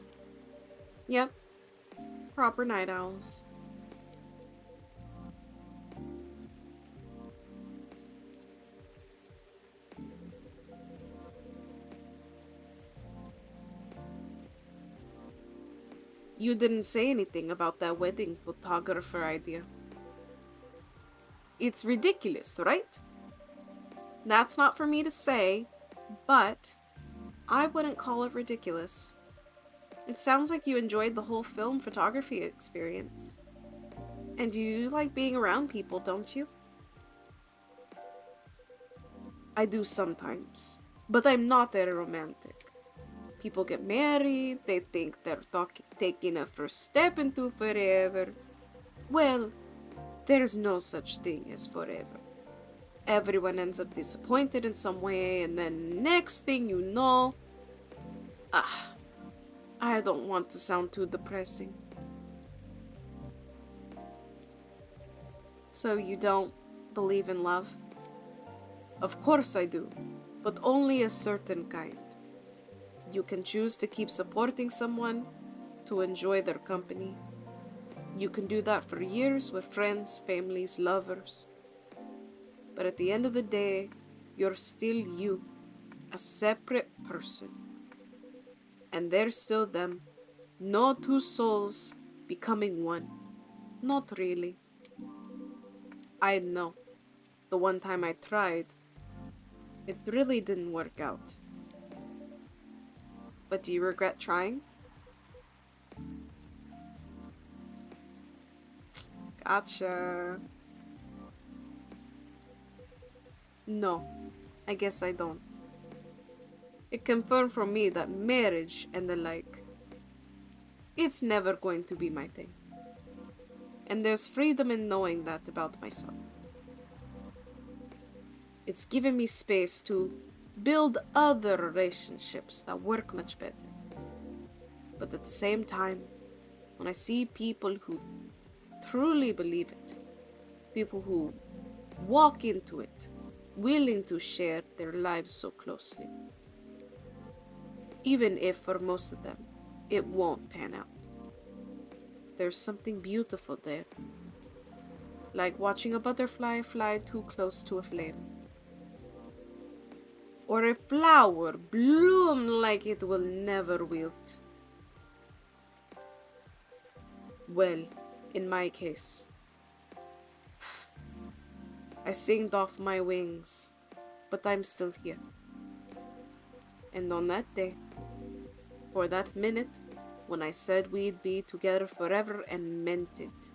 Yep. Proper night owls. You didn't say anything about that wedding photographer idea. It's ridiculous, right? That's not for me to say, but I wouldn't call it ridiculous. It sounds like you enjoyed the whole film photography experience. And you like being around people, don't you? I do sometimes, but I'm not that romantic. People get married, they think they're taking a first step into forever. Well, there's no such thing as forever. Everyone ends up disappointed in some way, and then next thing you know... I don't want to sound too depressing. So you don't believe in love? Of course I do, but only a certain kind. You can choose to keep supporting someone, to enjoy their company. You can do that for years with friends, families, lovers. But at the end of the day, you're still you, a separate person. And they're still them, no two souls becoming one. Not really. I know, the one time I tried, it really didn't work out. But do you regret trying? Gotcha. No, I guess I don't. It confirmed for me that marriage and the like, it's never going to be my thing. And there's freedom in knowing that about myself. It's given me space to build other relationships that work much better. But at the same time, when I see people who truly believe it, people who walk into it, willing to share their lives so closely, even if for most of them, it won't pan out. There's something beautiful there, like watching a butterfly fly too close to a flame, or a flower bloom like it will never wilt. Well, in my case, I singed off my wings, but I'm still here. And on that day, for that minute, when I said we'd be together forever and meant it,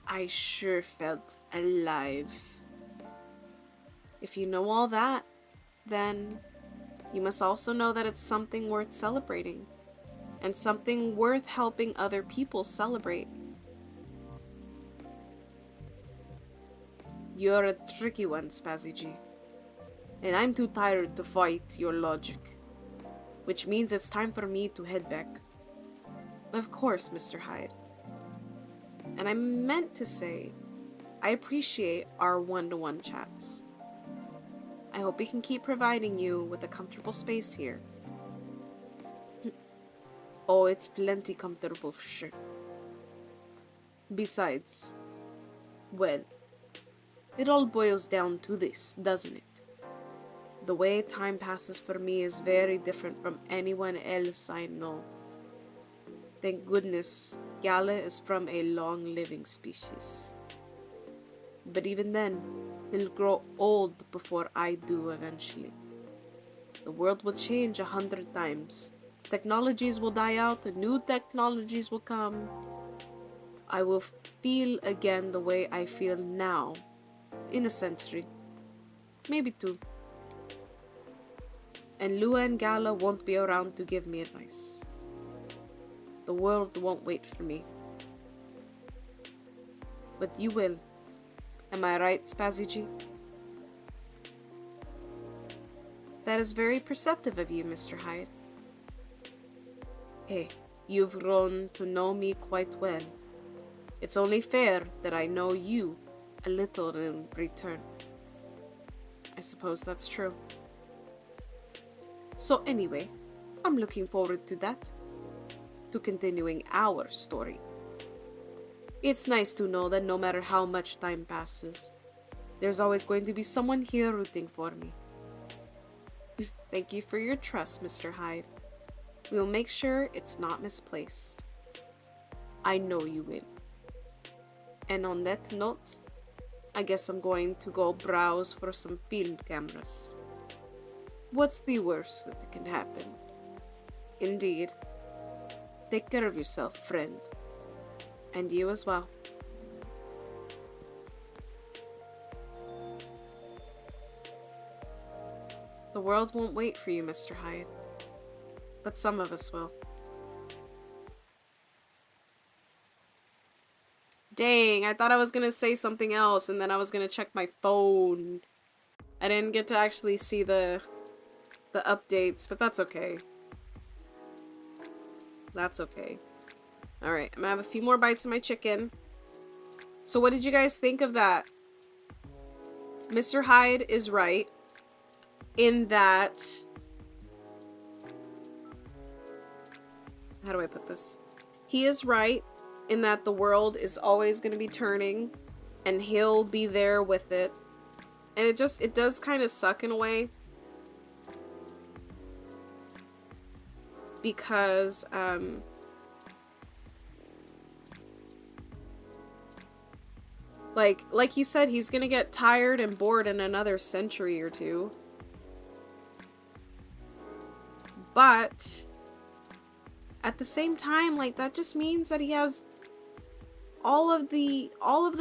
I sure felt alive. If you know all that, then you must also know that it's something worth celebrating, and something worth helping other people celebrate. You're a tricky one, Spazzy G, and I'm too tired to fight your logic, which means it's time for me to head back. Of course, Mr. Hyde. And I meant to say, I appreciate our one-to-one chats. I hope we can keep providing you with a comfortable space here. Oh, it's plenty comfortable for sure. Besides, well, it all boils down to this, doesn't it? The way time passes for me is very different from anyone else I know. Thank goodness, Gala is from a long-living species. But even then, he'll grow old before I do eventually. The world will change 100 times. Technologies will die out, new technologies will come. I will feel again the way I feel now, in a century. Maybe 2. And Lua and Gala won't be around to give me advice. The world won't wait for me. But you will. Am I right, SpasmicG? That is very perceptive of you, Mr. Hyde. Hey, you've grown to know me quite well. It's only fair that I know you a little in return. I suppose that's true. So anyway, I'm looking forward to that. To continuing our story. It's nice to know that no matter how much time passes, there's always going to be someone here rooting for me. Thank you for your trust, Mr. Hyde. We'll make sure it's not misplaced. I know you will. And on that note, I guess I'm going to go browse for some film cameras. What's the worst that can happen? Indeed. Take care of yourself, friend. And you as well. The world won't wait for you, Mr. Hyde. But some of us will. Dang, I thought I was gonna say something else and then I was gonna check my phone. I didn't get to actually see the updates, but that's okay. That's okay. Alright, I'm gonna have a few more bites of my chicken. So what did you guys think of that? Mr. Hyde is right in that... How do I put this? He is right in that the world is always going to be turning and he'll be there with it. And it does kind of suck in a way. Because, like he said, he's gonna get tired and bored in another century or 2. But at the same time, like, that just means that he has all of the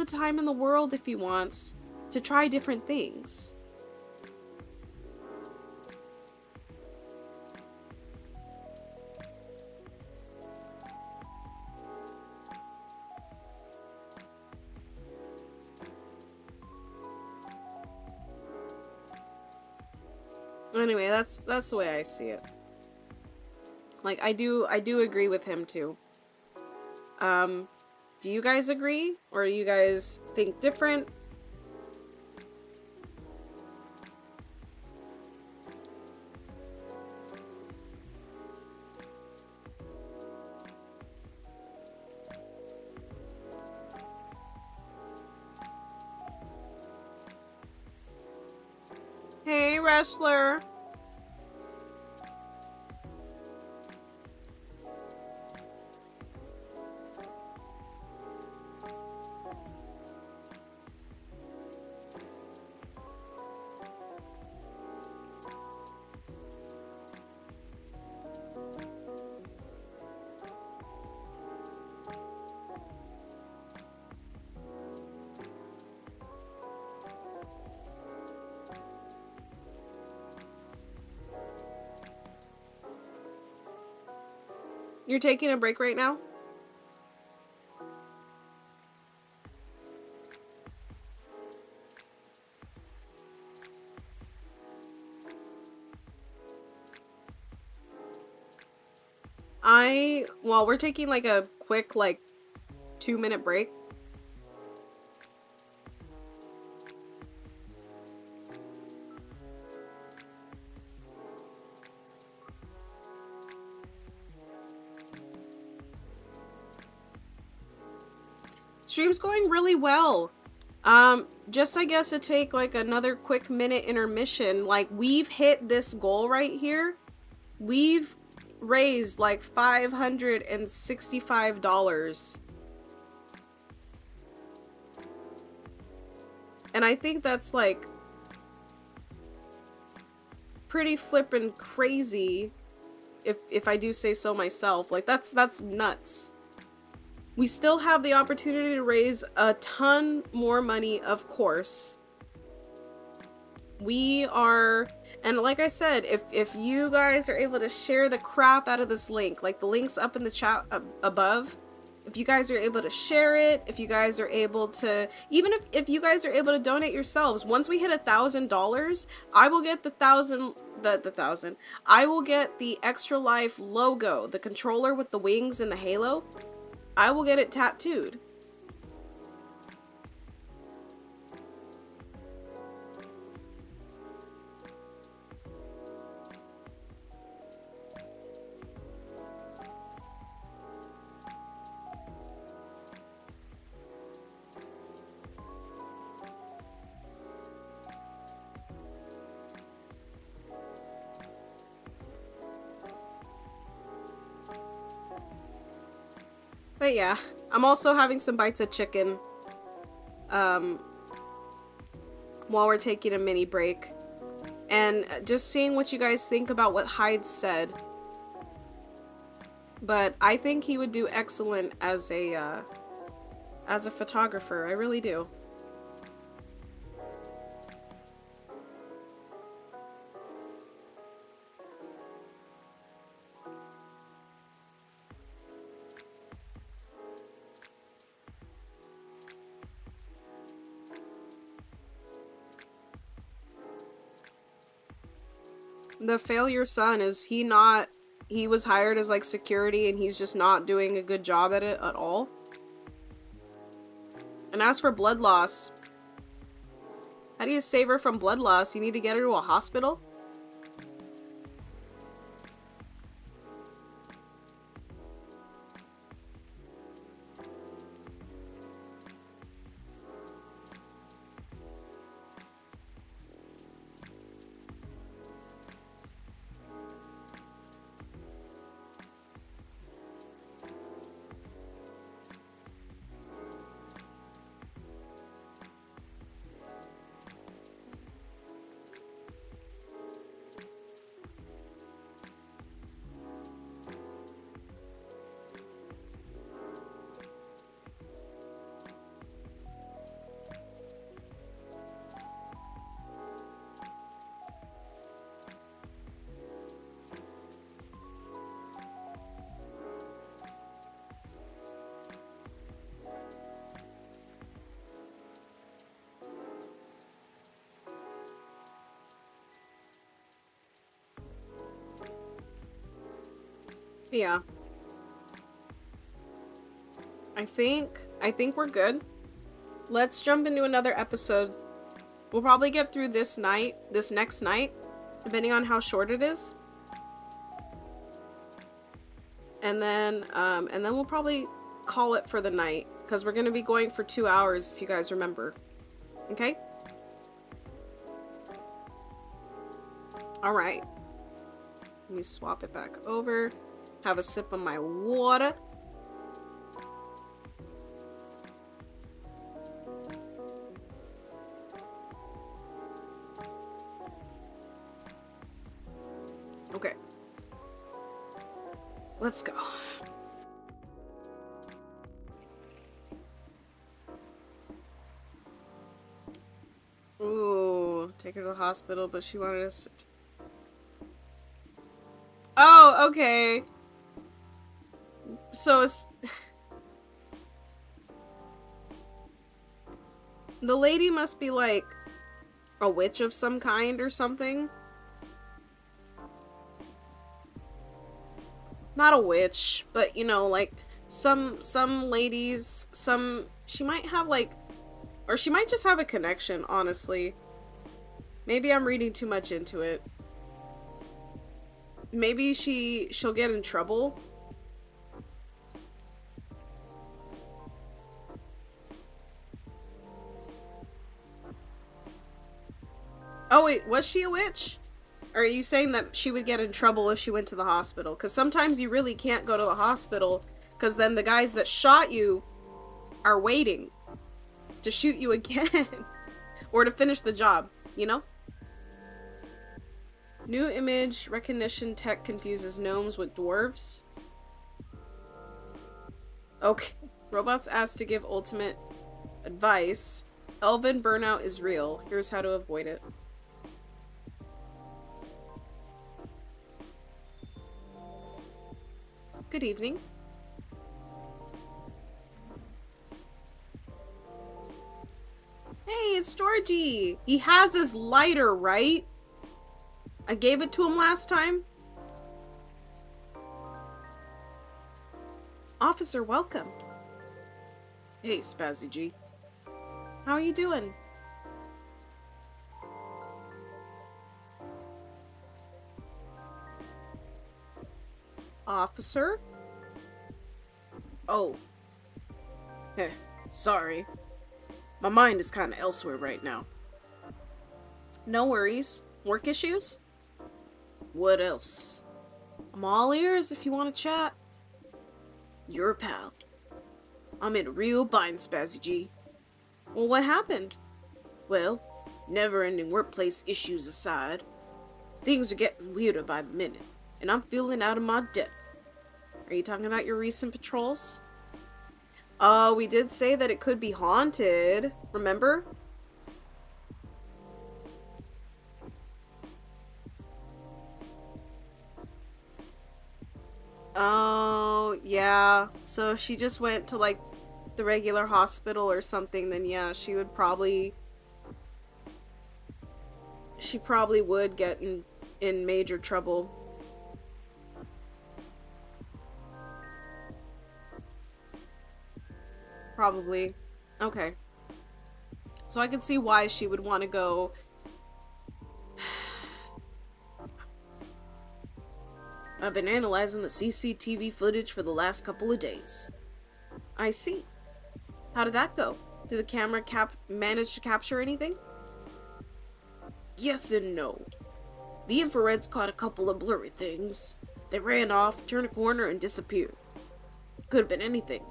time in the world if he wants to try different things. Anyway, that's the way I see it. Like, I do agree with him too. Do you guys agree? Or do you guys think different? Hey, wrestler. You're taking a break right now? Well, we're taking like a quick, like, 2-minute break. Stream's going really well. Just I guess to take like another quick minute intermission, like we've hit this goal right here. We've raised like $565. And I think that's like pretty flippin' crazy, if I do say so myself. Like that's nuts. We still have the opportunity to raise a ton more money, of course. We are, and like I said, if you guys are able to share the crap out of this link, like the link's up in the chat above, if you guys are able to share it, if you guys are able to, even if you guys are able to donate yourselves, once we hit $1,000, I will get I will get the Extra Life logo, the controller with the wings and the halo. I will get it tattooed. But yeah, I'm also having some bites of chicken while we're taking a mini break. And just seeing what you guys think about what Hyde said. But I think he would do excellent as a photographer. I really do. The failure son, is he not, he was hired as like security and he's just not doing a good job at it at all? And as for blood loss, how do you save her from blood loss? You need to get her to a hospital? Yeah. I think we're good. Let's jump into another episode. We'll probably get through this next night, depending on how short it is. And then we'll probably call it for the night, because we're gonna be going for 2 hours, if you guys remember. Okay? Alright. Let me swap it back over. Have a sip of my water. Okay. Let's go. Ooh, take her to the hospital, but she wanted us to... Oh, okay. So it's... The lady must be like a witch of some kind or something. Not a witch, but you know, like some ladies, she might have like, or she might just have a connection, honestly. Maybe I'm reading too much into it. Maybe she'll get in trouble. Oh wait, was she a witch? Or are you saying that she would get in trouble if she went to the hospital? Because sometimes you really can't go to the hospital, because then the guys that shot you are waiting to shoot you again. or to finish the job, you know? New image recognition tech confuses gnomes with dwarves. Okay. Robots asked to give ultimate advice. Elven burnout is real. Here's how to avoid it. Good evening. Hey, it's Georgie. He has his lighter, right? I gave it to him last time. Officer, welcome. Hey, Spazzy G. How are you doing? Officer? Oh. Heh, sorry. My mind is kind of elsewhere right now. No worries. Work issues? What else? I'm all ears if you want to chat. You're a pal. I'm in a real bind, Spazzy G. Well, what happened? Well, never-ending workplace issues aside, things are getting weirder by the minute, and I'm feeling out of my depth. Are you talking about your recent patrols? We did say that it could be haunted, remember? Oh, yeah. So if she just went to, like, the regular hospital or something, then yeah, she probably would get in major trouble. Probably. Okay. So I can see why she would want to go. I've been analyzing the CCTV footage for the last couple of days. I see. How did that go? Did the camera manage to capture anything? Yes and no. The infrareds caught a couple of blurry things. They ran off, turned a corner, and disappeared. Could have been anything.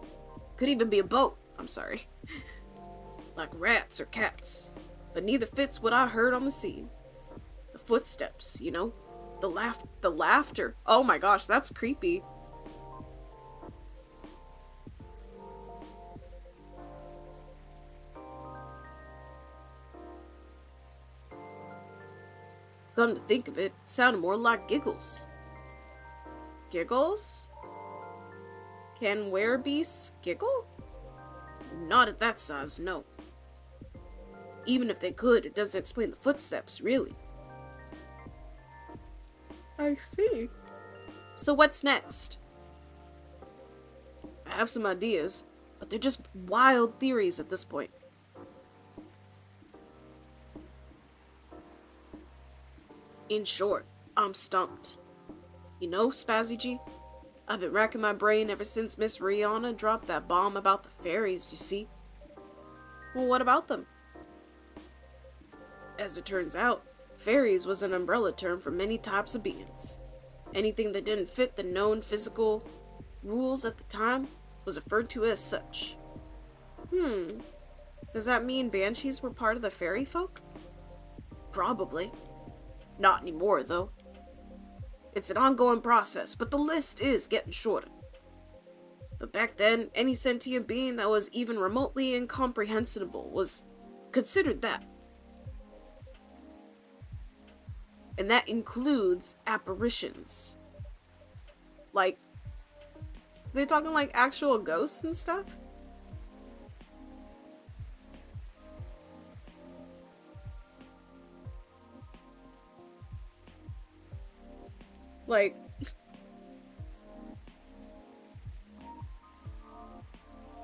Could even be a boat. I'm sorry. Like rats or cats. But neither fits what I heard on the scene. The footsteps, you know? The laughter. Oh my gosh, that's creepy. Come to think of it, it sounded more like giggles. Giggles? Can werebeasts giggle? Not at that size, no. Even if they could, it doesn't explain the footsteps, really. I see. So what's next? I have some ideas, but they're just wild theories at this point. In short, I'm stumped. You know, Spazzy G? I've been racking my brain ever since Miss Rihanna dropped that bomb about the fairies, you see. Well, what about them? As it turns out, fairies was an umbrella term for many types of beings. Anything that didn't fit the known physical rules at the time was referred to as such. Does that mean banshees were part of the fairy folk? Probably. Not anymore, though. It's an ongoing process, but the list is getting shorter. But back then, any sentient being that was even remotely incomprehensible was considered that. And that includes apparitions. Like, they're talking like actual ghosts and stuff? Like,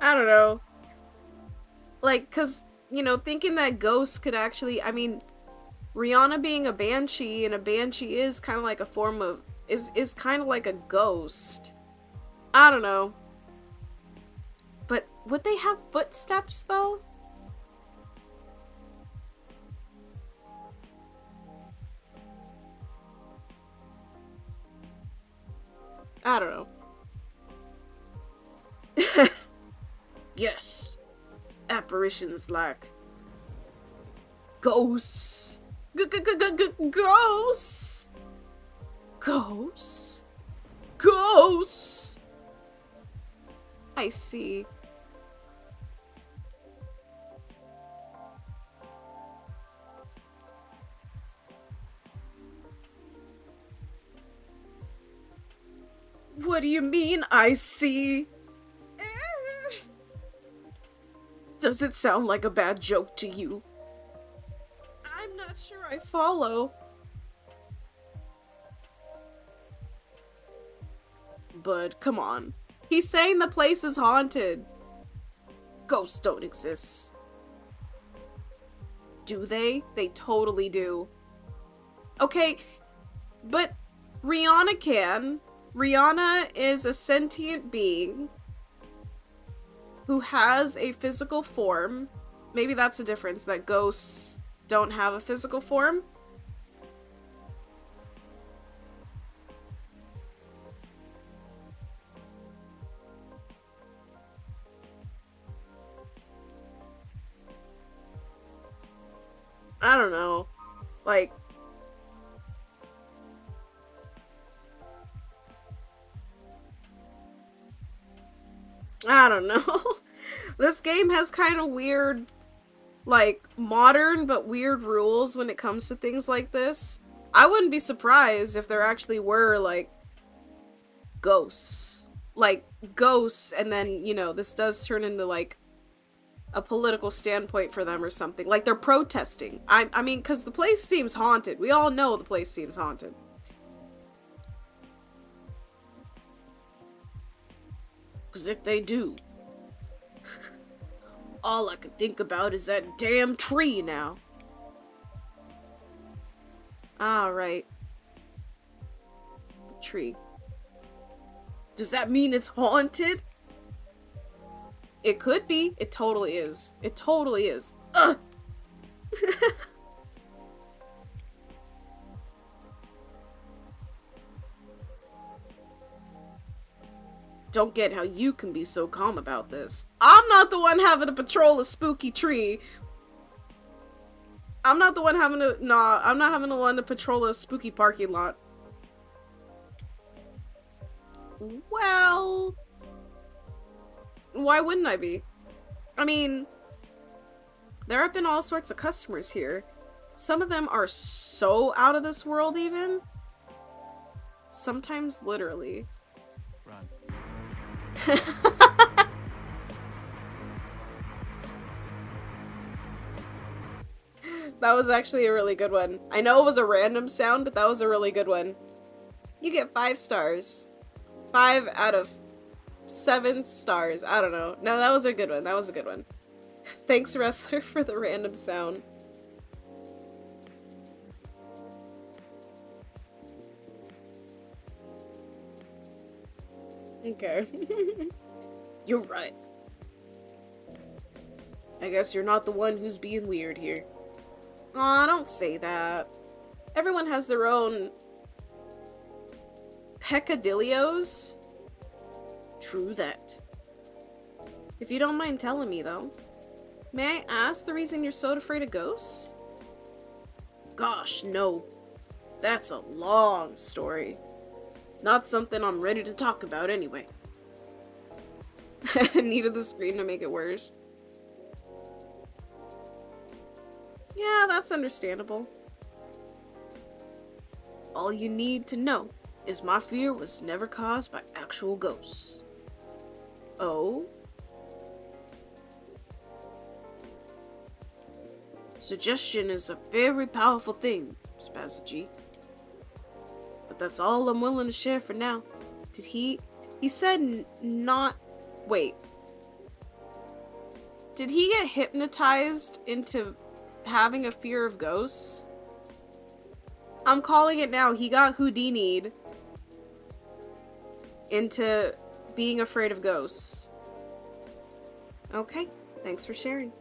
I don't know. Like, cause, you know, thinking that ghosts could actually, I mean, Rihanna being a banshee, and a banshee is kind of like a form of, is kind of like a ghost. I don't know. But would they have footsteps, though? I don't know. Yes. Apparitions like Ghosts. Ghosts. Ghosts. Ghosts. I see. What do you mean, I see? Does it sound like a bad joke to you? I'm not sure I follow. But come on. He's saying the place is haunted. Ghosts don't exist. Do they? They totally do. Okay, but Rihanna can. Rihanna is a sentient being who has a physical form. Maybe that's the difference, that ghosts don't have a physical form. I don't know. Like, I don't know. This game has kind of weird, like, modern but weird rules when it comes to things like this. I wouldn't be surprised if there actually were, like, ghosts. Like, ghosts, and then, you know, this does turn into, like, a political standpoint for them or something. Like, they're protesting. I mean, because the place seems haunted. We all know the place seems haunted. Because if they do, all I can think about is that damn tree now. Alright. The tree. Does that mean it's haunted? It could be. It totally is. It totally is. Ugh! Don't get how you can be so calm about this. I'm not the one having to patrol a spooky tree. I'm not the one having to... Nah, I'm not having the one to patrol a spooky parking lot. Well... why wouldn't I be? I mean... there have been all sorts of customers here. Some of them are so out of this world, even. Sometimes literally. Run. That was actually a really good one. I know it was a random sound, but that was a really good one. You get 5 stars. 5 out of 7 stars. I don't know. No, that was a good one. That was a good one. Thanks, Wrestler, for the random sound. Okay. You're right. I guess you're not the one who's being weird here. Aw, don't say that. Everyone has their own peccadillos. True that. If you don't mind telling me, though, may I ask the reason you're so afraid of ghosts? Gosh, no. That's a long story. Not something I'm ready to talk about anyway. Needed the screen to make it worse. Yeah, that's understandable. All you need to know is my fear was never caused by actual ghosts. Oh? Suggestion is a very powerful thing, SpasmicG. But that's all I'm willing to share for now. Did he said not... Wait. Did he get hypnotized into having a fear of ghosts? I'm calling it now. He got Houdini'd into being afraid of ghosts. Okay, thanks for sharing.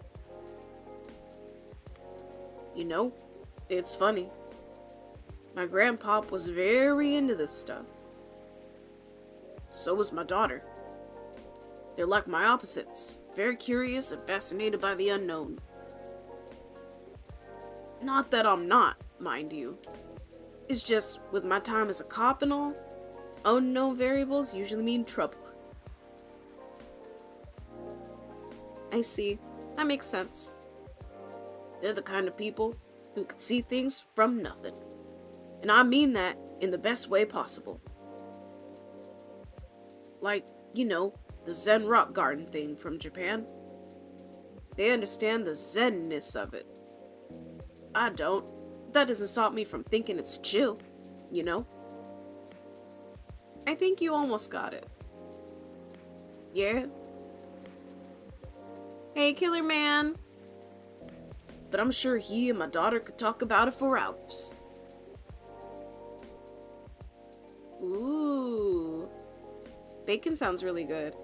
You know, it's funny. My grandpop was very into this stuff. So was my daughter. They're like my opposites. Very curious and fascinated by the unknown. Not that I'm not, mind you. It's just, with my time as a cop and all, unknown variables usually mean trouble. I see. That makes sense. They're the kind of people who can see things from nothing. And I mean that in the best way possible. Like, you know, the Zen rock garden thing from Japan. They understand the zenness of it. I don't. That doesn't stop me from thinking it's chill, you know? I think you almost got it. Yeah? Hey, Killer Man. But I'm sure he and my daughter could talk about it for hours. Ooh. Bacon sounds really good.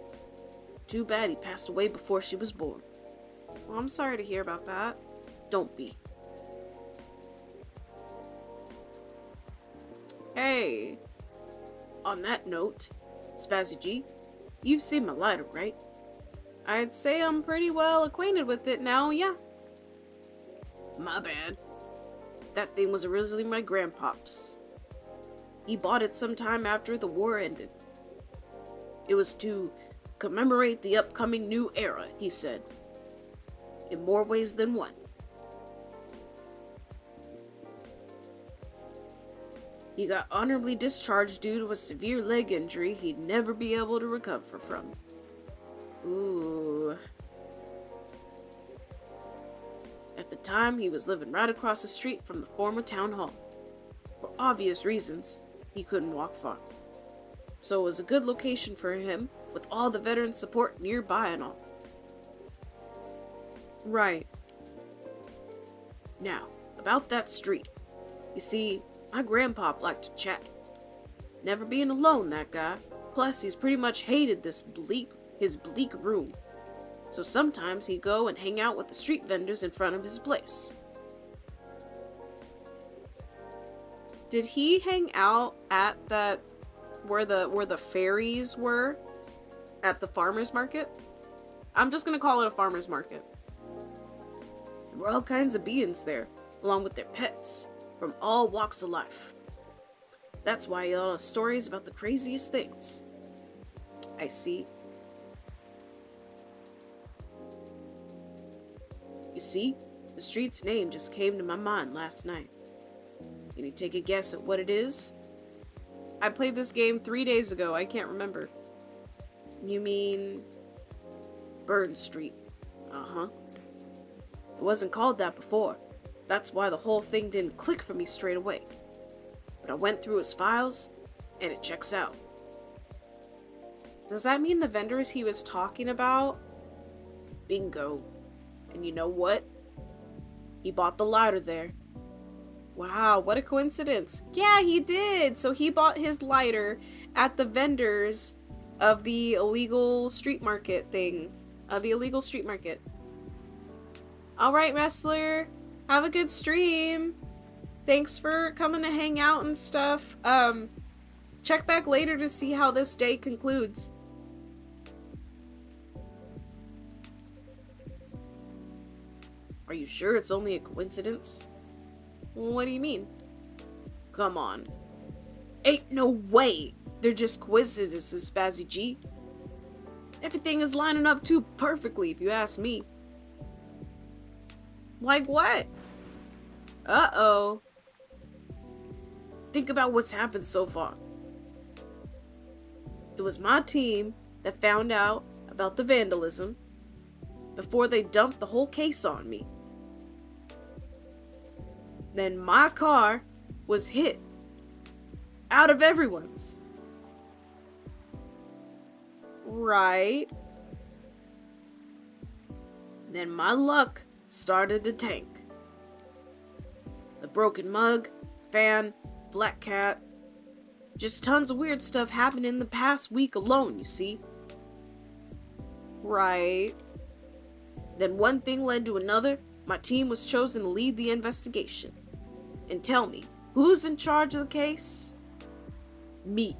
Too bad he passed away before she was born. Well, I'm sorry to hear about that. Don't be. Hey. On that note, Spazzy G, you've seen my lighter, right? I'd say I'm pretty well acquainted with it now, yeah. My bad. That thing was originally my grandpop's. He bought it sometime after the war ended. It was to commemorate the upcoming new era, he said. In more ways than one. He got honorably discharged due to a severe leg injury he'd never be able to recover from. Ooh. At the time, he was living right across the street from the former town hall. For obvious reasons, he couldn't walk far. So it was a good location for him, with all the veteran support nearby and all. Right. Now, about that street. You see, my grandpa liked to chat. Never being alone, that guy. Plus, he's pretty much hated his bleak room. So sometimes he'd go and hang out with the street vendors in front of his place. Did he hang out at that where the fairies were? At the farmer's market? I'm just gonna call it a farmer's market. There were all kinds of beings there, along with their pets, from all walks of life. That's why he all has stories about the craziest things. I see. You see, the street's name just came to my mind last night. Can you take a guess at what it is? I played this game 3 days ago. I can't remember. You mean... Burn Street. Uh-huh. It wasn't called that before. That's why the whole thing didn't click for me straight away. But I went through his files, and it checks out. Does that mean the vendors he was talking about? Bingo. And you know what? He bought the lighter there. Wow, what a coincidence. Yeah, he did. So he bought his lighter at the vendors of the illegal street market thing. The illegal street market. Alright, Wrestler. Have a good stream. Thanks for coming to hang out and stuff. Check back later to see how this day concludes. Are you sure it's only a coincidence? What do you mean? Come on. Ain't no way they're just coincidences, Spazzy G. Everything is lining up too perfectly, if you ask me. Like what? Uh-oh. Think about what's happened so far. It was my team that found out about the vandalism before they dumped the whole case on me. Then my car was hit out of everyone's. Right. Then my luck started to tank. The broken mug, fan, black cat. Just tons of weird stuff happened in the past week alone, you see. Right. Then one thing led to another. My team was chosen to lead the investigation. And tell me, who's in charge of the case? Me.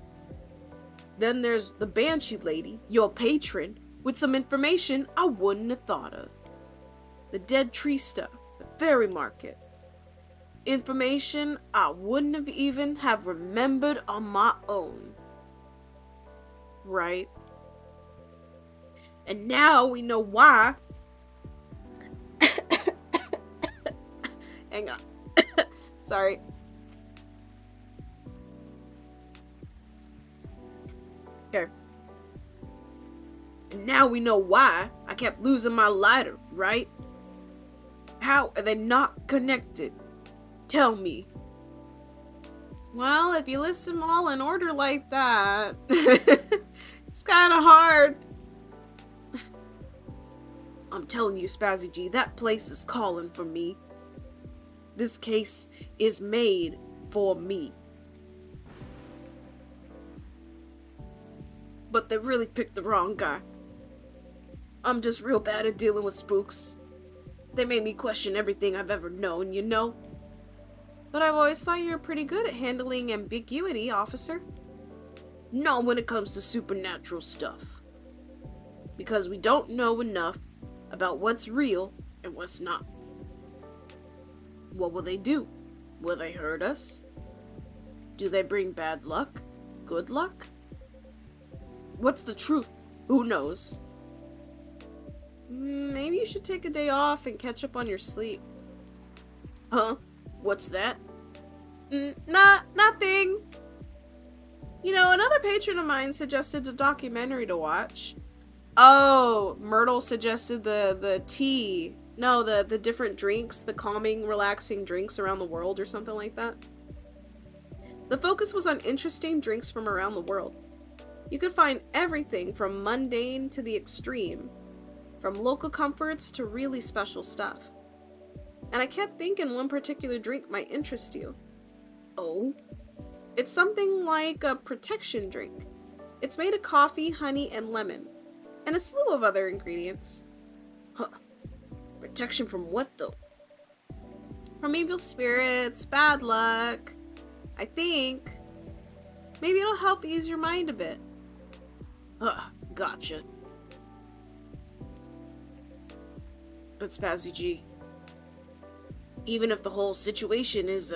Then there's the Banshee lady, your patron, with some information I wouldn't have thought of. The dead tree stuff, the fairy market. Information I wouldn't have even have remembered on my own. Right? And now we know why. Hang on. Sorry. Okay. And now we know why I kept losing my lighter, right? How are they not connected? Tell me. Well, if you list them all in order like that, it's kind of hard. I'm telling you, Spazzy G, that place is calling for me. This case is made for me. But they really picked the wrong guy. I'm just real bad at dealing with spooks. They made me question everything I've ever known, you know? But I've always thought you were pretty good at handling ambiguity, officer. Not when it comes to supernatural stuff. Because we don't know enough about what's real and what's not. What will they do? Will they hurt us? Do they bring bad luck? Good luck? What's the truth? Who knows? Maybe you should take a day off and catch up on your sleep. Huh? What's that? Nothing. You know, another patron of mine suggested a documentary to watch. Oh, Myrtle suggested the tea. No, the different drinks, the calming, relaxing drinks around the world or something like that. The focus was on interesting drinks from around the world. You could find everything from mundane to the extreme, from local comforts to really special stuff. And I kept thinking one particular drink might interest you. Oh? It's something like a protection drink. It's made of coffee, honey, and lemon, and a slew of other ingredients. Huh. Protection from what, though? From evil spirits, bad luck, I think. Maybe it'll help ease your mind a bit. Gotcha. But Spazzy G, even if the whole situation is,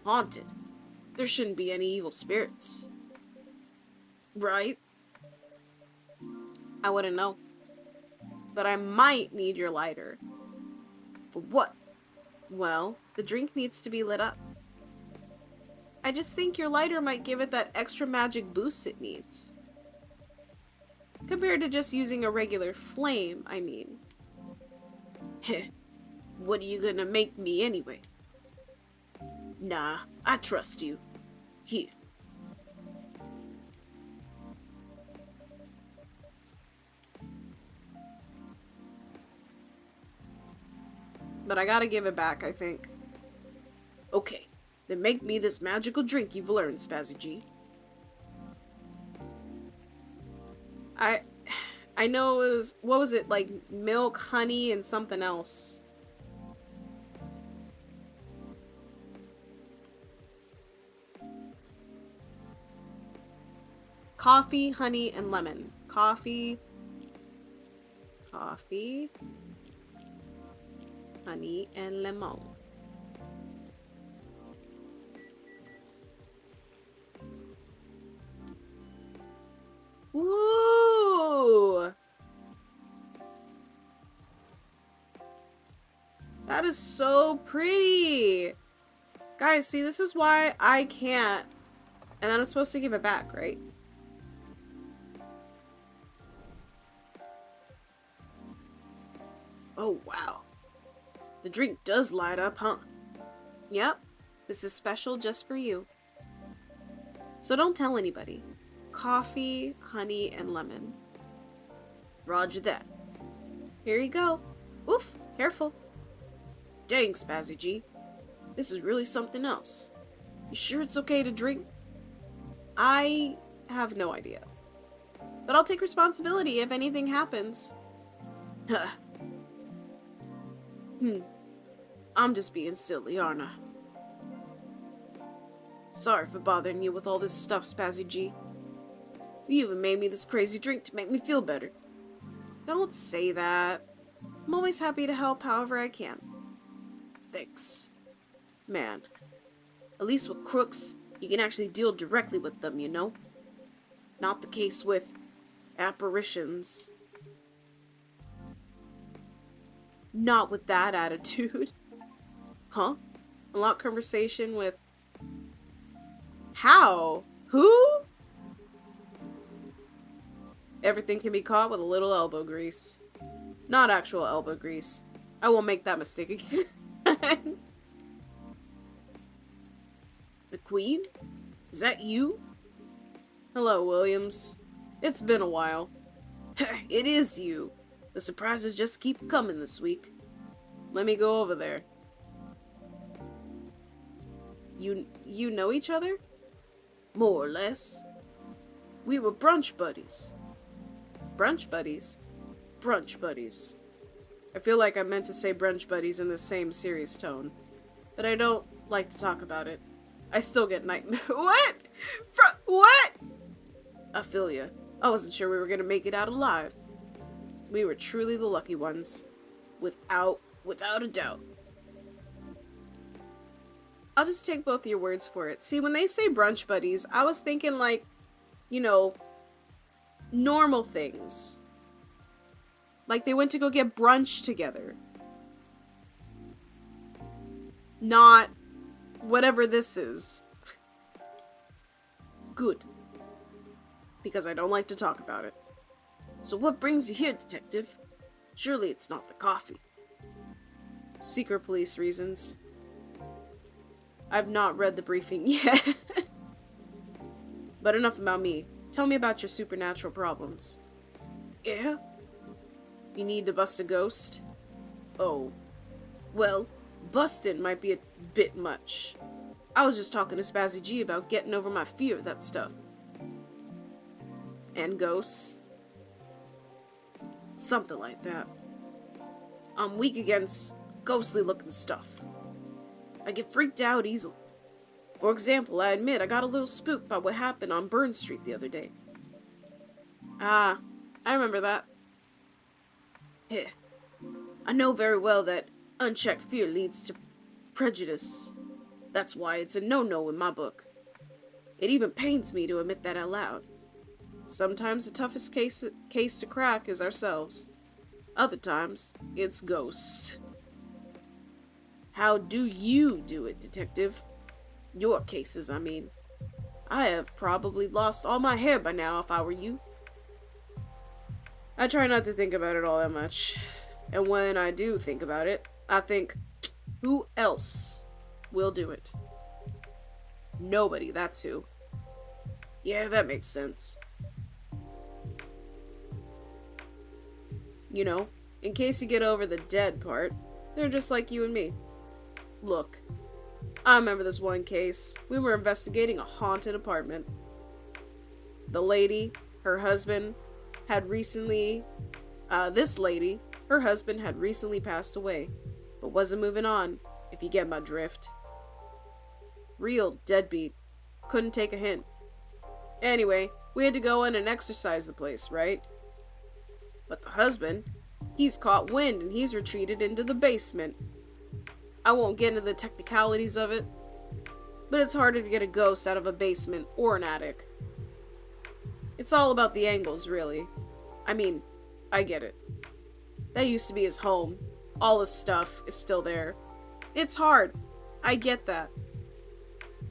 haunted, there shouldn't be any evil spirits. Right? I wouldn't know. But I might need your lighter. For what? Well, the drink needs to be lit up. I just think your lighter might give it that extra magic boost it needs. Compared to just using a regular flame, I mean. Heh. What are you gonna make me anyway? Nah, I trust you. Here. But I gotta give it back, I think. Okay, then make me this magical drink you've learned, Spazzy G. I know it was, what was it, like milk, honey, and something else. Coffee, honey, and lemon. Coffee, honey, and lemon. Woo! That is so pretty. Guys, see, this is why I can't. And then I'm supposed to give it back, right? Oh, wow. The drink does light up, huh? Yep. This is special just for you. So don't tell anybody. Coffee, honey, and lemon. Roger that. Here you go. Oof, careful. Dang, Spazzy G. This is really something else. You sure it's okay to drink? I have no idea. But I'll take responsibility if anything happens. Huh. I'm just being silly, aren't I? Sorry for bothering you with all this stuff, Spazzy G. You even made me this crazy drink to make me feel better. Don't say that. I'm always happy to help however I can. Thanks. Man, at least with crooks, you can actually deal directly with them, you know? Not the case with apparitions. Not with that attitude. Huh? Unlock conversation with... How? Who? Everything can be caught with a little elbow grease. Not actual elbow grease. I won't make that mistake again. The Queen? Is that you? Hello, Williams. It's been a while. It is you. The surprises just keep coming this week. Let me go over there. You know each other? More or less. We were brunch buddies. Brunch buddies? Brunch buddies. I feel like I meant to say brunch buddies in the same serious tone, but I don't like to talk about it. I still get nightmares. What? What? I feel ya. I wasn't sure we were gonna make it out alive. We were truly the lucky ones. Without a doubt. I'll just take both your words for it. See, when they say brunch buddies, I was thinking like, you know, normal things. Like they went to go get brunch together. Not whatever this is. Good. Because I don't like to talk about it. So what brings you here, detective? Surely it's not the coffee. Secret police reasons. I've not read the briefing yet. But enough about me. Tell me about your supernatural problems. Yeah? You need to bust a ghost? Oh. Well, busting might be a bit much. I was just talking to Spazzy G about getting over my fear of that stuff. And ghosts? Something like that. I'm weak against ghostly looking stuff. I get freaked out easily. For example, I admit I got a little spooked by what happened on Burn Street the other day. Ah, I remember that. Yeah. I know very well that unchecked fear leads to prejudice. That's why it's a no-no in my book. It even pains me to admit that out loud. Sometimes the toughest case to crack is ourselves. Other times, it's ghosts. How do you do it, detective? Your cases, I mean. I have probably lost all my hair by now if I were you. I try not to think about it all that much. And when I do think about it, I think, who else will do it? Nobody, that's who. Yeah, that makes sense. You know, in case you get over the dead part, they're just like you and me. Look, I remember this one case. We were investigating a haunted apartment. The lady, her husband, had recently... her husband had recently passed away, but wasn't moving on, if you get my drift. Real deadbeat. Couldn't take a hint. Anyway, we had to go in and exorcise the place, right? But the husband, he's caught wind and he's retreated into the basement. I won't get into the technicalities of it, but it's harder to get a ghost out of a basement or an attic. It's all about the angles, really. I mean, I get it. That used to be his home. All his stuff is still there. It's hard. I get that.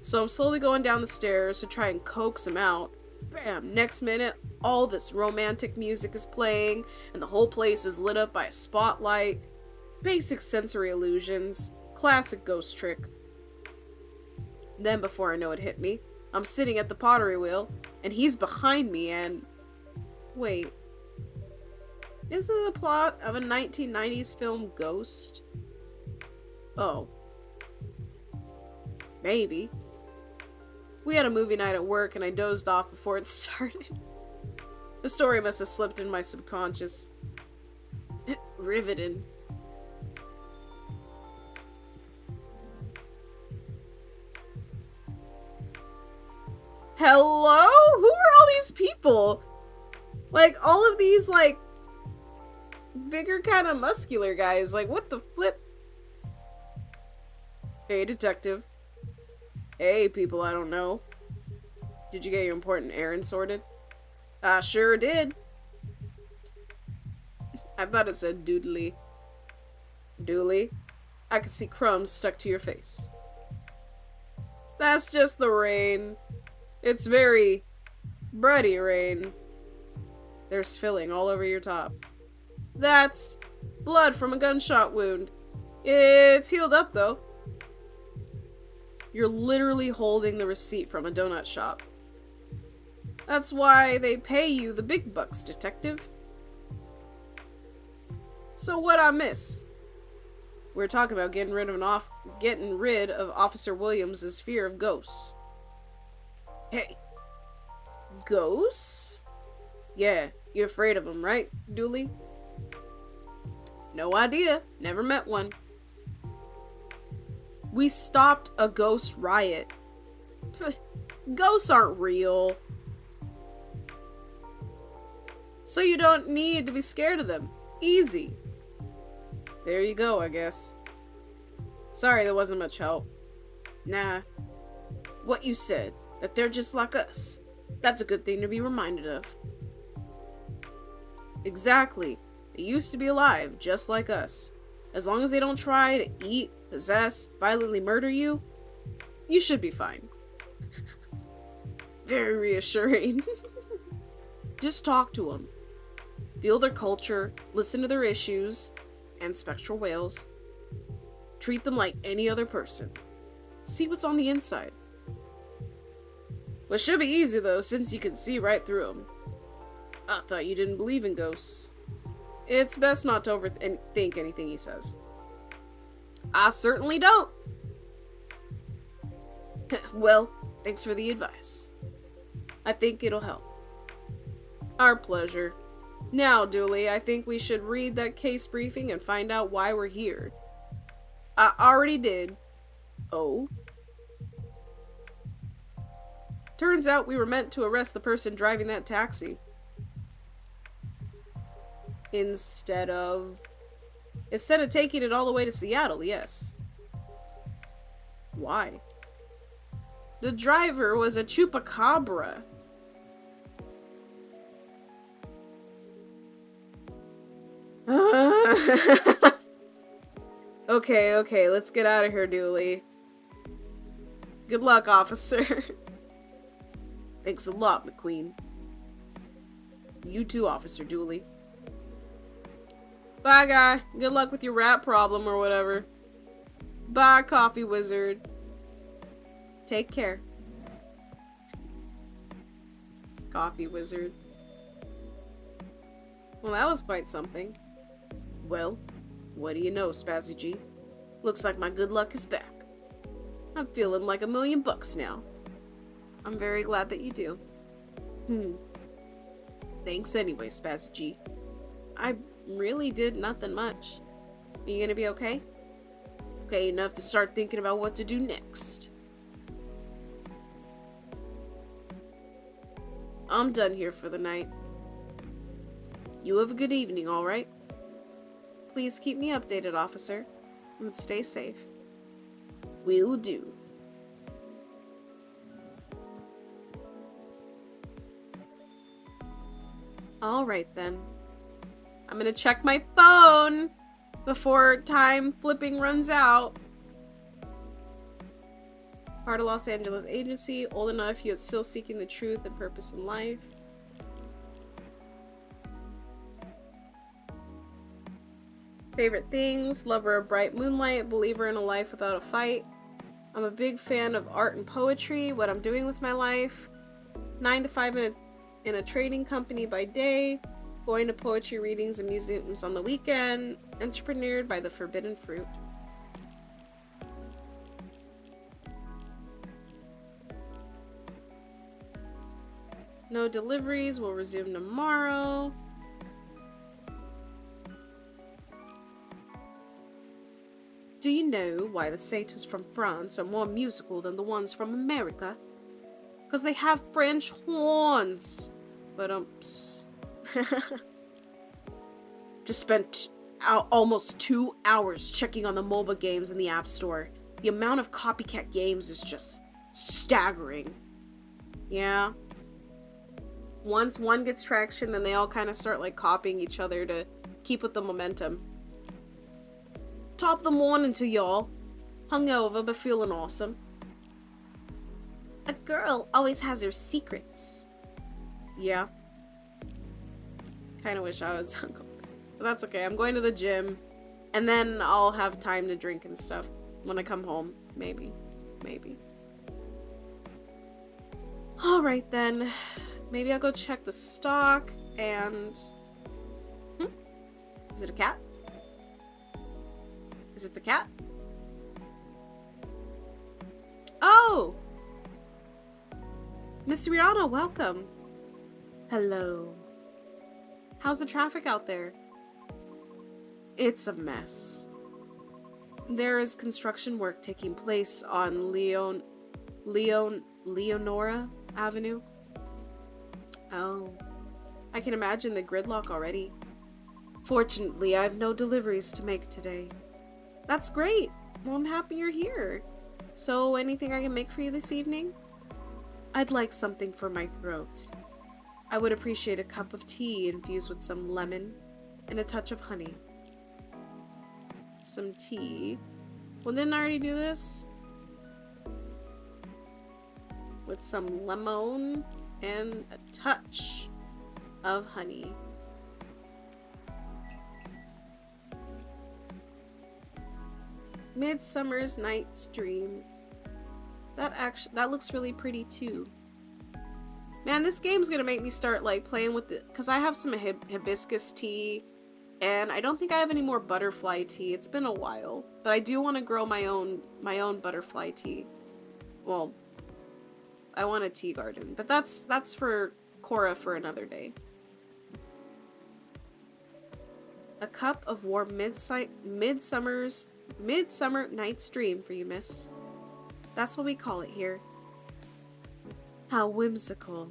So I'm slowly going down the stairs to try and coax him out. Bam! Next minute, all this romantic music is playing, and the whole place is lit up by a spotlight. Basic sensory illusions. Classic ghost trick. Then before I know it hit me, I'm sitting at the pottery wheel, and he's behind me and... Wait. Is it the plot of a 1990s film Ghost? Oh. Maybe. We had a movie night at work and I dozed off before it started. The story must have slipped in my subconscious. Riveting. Hello? Who are all these people? Like, all of these, like, bigger kind of muscular guys. Like, what the flip? Hey, detective. Hey, people I don't know. Did you get your important errand sorted? I sure did. I thought it said doodly. Dooley? I could see crumbs stuck to your face. That's just the rain. It's very bready rain. There's filling all over your top. That's blood from a gunshot wound. It's healed up, though. You're literally holding the receipt from a donut shop. That's why they pay you the big bucks, detective. So what'd I miss? We're talking about getting rid of Officer Williams' fear of ghosts. Hey. Ghosts? Yeah, you're afraid of them, right, Dooley? No idea. Never met one. We stopped a ghost riot. Ghosts aren't real. So you don't need to be scared of them. Easy. There you go, I guess. Sorry, there wasn't much help. Nah. What you said, that they're just like us. That's a good thing to be reminded of. Exactly. They used to be alive, just like us. As long as they don't try to eat, possess, violently murder you, you should be fine. Very reassuring. Just talk to them. Feel their culture, listen to their issues, and spectral whales. Treat them like any other person. See what's on the inside. Which should be easy though, since you can see right through them. I thought you didn't believe in ghosts. It's best not to overthink anything he says. I certainly don't. Well, thanks for the advice. I think it'll help. Our pleasure. Now, Dooley, I think we should read that case briefing and find out why we're here. I already did. Oh? Turns out we were meant to arrest the person driving that taxi. Instead of taking it all the way to Seattle, yes. Why? The driver was a chupacabra. Okay, let's get out of here, Dooley. Good luck, officer. Thanks a lot, McQueen. You too, Officer Dooley. Bye, guy. Good luck with your rat problem or whatever. Bye, coffee wizard. Take care. Coffee wizard. Well, that was quite something. Well, what do you know, Spazzy G? Looks like my good luck is back. I'm feeling like $1,000,000 now. I'm very glad that you do. Thanks anyway, Spazzy G. I really did nothing much. Are you gonna be okay? Okay enough to start thinking about what to do next. I'm done here for the night. You have a good evening, alright? Please keep me updated, officer, and stay safe. Will do. Alright then. I'm gonna check my phone before time flipping runs out. Part of Los Angeles agency, old enough yet still seeking the truth and purpose in life. Favorite things, lover of bright moonlight, believer in a life without a fight. I'm a big fan of art and poetry, what I'm doing with my life. 9 to 5 in a trading company by day, going to poetry readings and museums on the weekend, entrepreneured by the forbidden fruit. No deliveries, will resume tomorrow. Do you know why the satyrs from France are more musical than the ones from America? Because they have French horns. But just spent almost 2 hours checking on the mobile games in the App Store. The amount of copycat games is just staggering. Yeah. Once one gets traction, then they all kind of start like copying each other to keep with the momentum. Top of the morning to y'all. Hungover, but feeling awesome. A girl always has her secrets. Yeah. Kind of wish I was hungover. But that's okay. I'm going to the gym. And then I'll have time to drink and stuff when I come home. Maybe. Maybe. Alright then. Maybe I'll go check the stock and... Is it a cat? Is it the cat? Oh! Miss Rihanna, welcome. Hello. How's the traffic out there? It's a mess. There is construction work taking place on Leonora Avenue. Oh. I can imagine the gridlock already. Fortunately, I have no deliveries to make today. That's great. Well, I'm happy you're here. So, anything I can make for you this evening? I'd like something for my throat. I would appreciate a cup of tea infused with some lemon and a touch of honey. Some tea. Well, didn't I already do this? With some lemon and a touch of honey. Midsummer's Night's Dream. That looks really pretty too. Man, this game's gonna make me start like playing with it, because I have some hibiscus tea, and I don't think I have any more butterfly tea. It's been a while, but I do want to grow my own butterfly tea. Well, I want a tea garden, but that's for Cora for another day. A cup of warm midsummer night's dream for you, miss. That's what we call it here. How whimsical.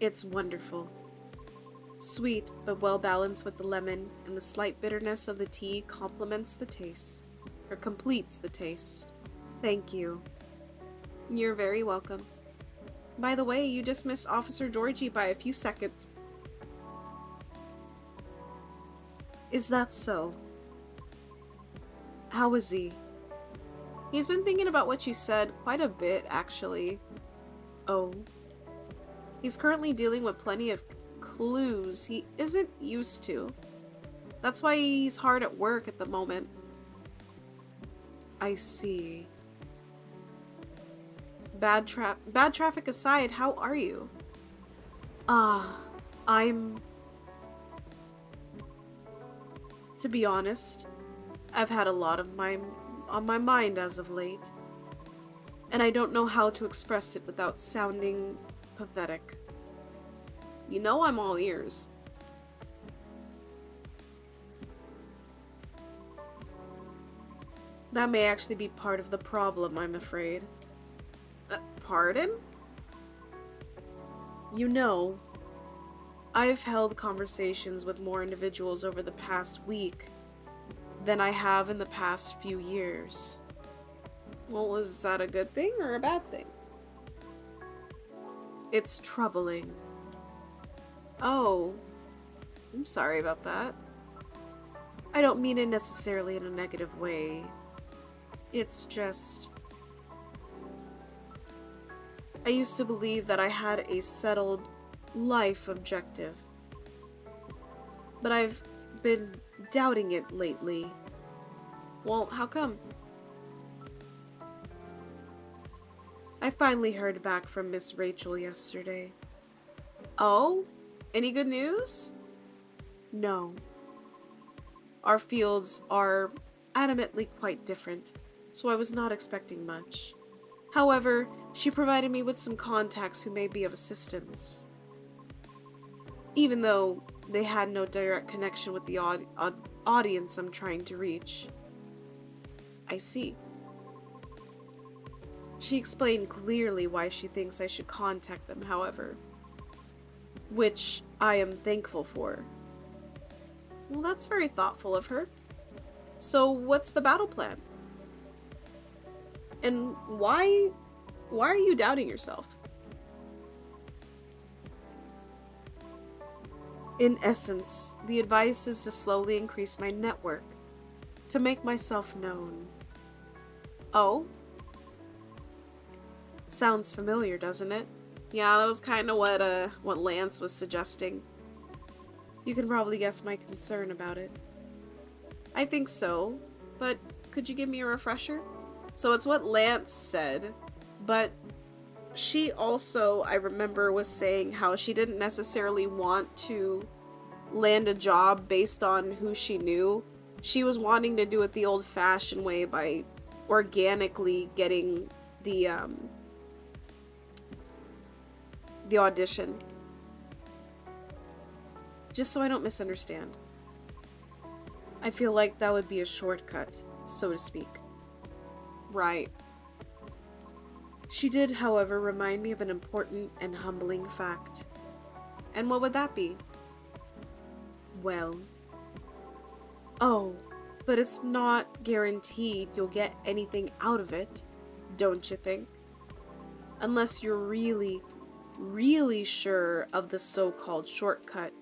It's wonderful. Sweet, but well balanced with the lemon, and the slight bitterness of the tea complements the taste, or completes the taste. Thank you. You're very welcome. By the way, you just missed Officer Georgie by a few seconds. Is that so? How is he? He's been thinking about what you said quite a bit, actually. Oh. He's currently dealing with plenty of clues he isn't used to. That's why he's hard at work at the moment. I see. Bad traffic aside, how are you? To be honest, I've had a lot on my mind as of late, and I don't know how to express it without sounding pathetic. You know I'm all ears. That may actually be part of the problem, I'm afraid. Pardon? You know, I've held conversations with more individuals over the past week than I have in the past few years. Well, is that a good thing or a bad thing? It's troubling. Oh, I'm sorry about that. I don't mean it necessarily in a negative way. It's just... I used to believe that I had a settled life objective, but I've been doubting it lately. Well, how come? I finally heard back from Miss Rachel yesterday. Oh? Any good news? No. Our fields are adamantly quite different, so I was not expecting much. However, she provided me with some contacts who may be of assistance. Even though they had no direct connection with the audience I'm trying to reach. I see. She explained clearly why she thinks I should contact them, however. Which I am thankful for. Well, that's very thoughtful of her. So what's the battle plan? And why are you doubting yourself? In essence, the advice is to slowly increase my network, to make myself known. Oh? Sounds familiar, doesn't it? Yeah, that was kind of what Lance was suggesting. You can probably guess my concern about it. I think so, but could you give me a refresher? So it's what Lance said, but she also, I remember, was saying how she didn't necessarily want to land a job based on who she knew. She was wanting to do it the old-fashioned way by organically getting the audition. Just so I don't misunderstand. I feel like that would be a shortcut, so to speak. Right. She did, however, remind me of an important and humbling fact. And what would that be? Well... Oh, but it's not guaranteed you'll get anything out of it, don't you think? Unless you're really, really sure of the so-called shortcut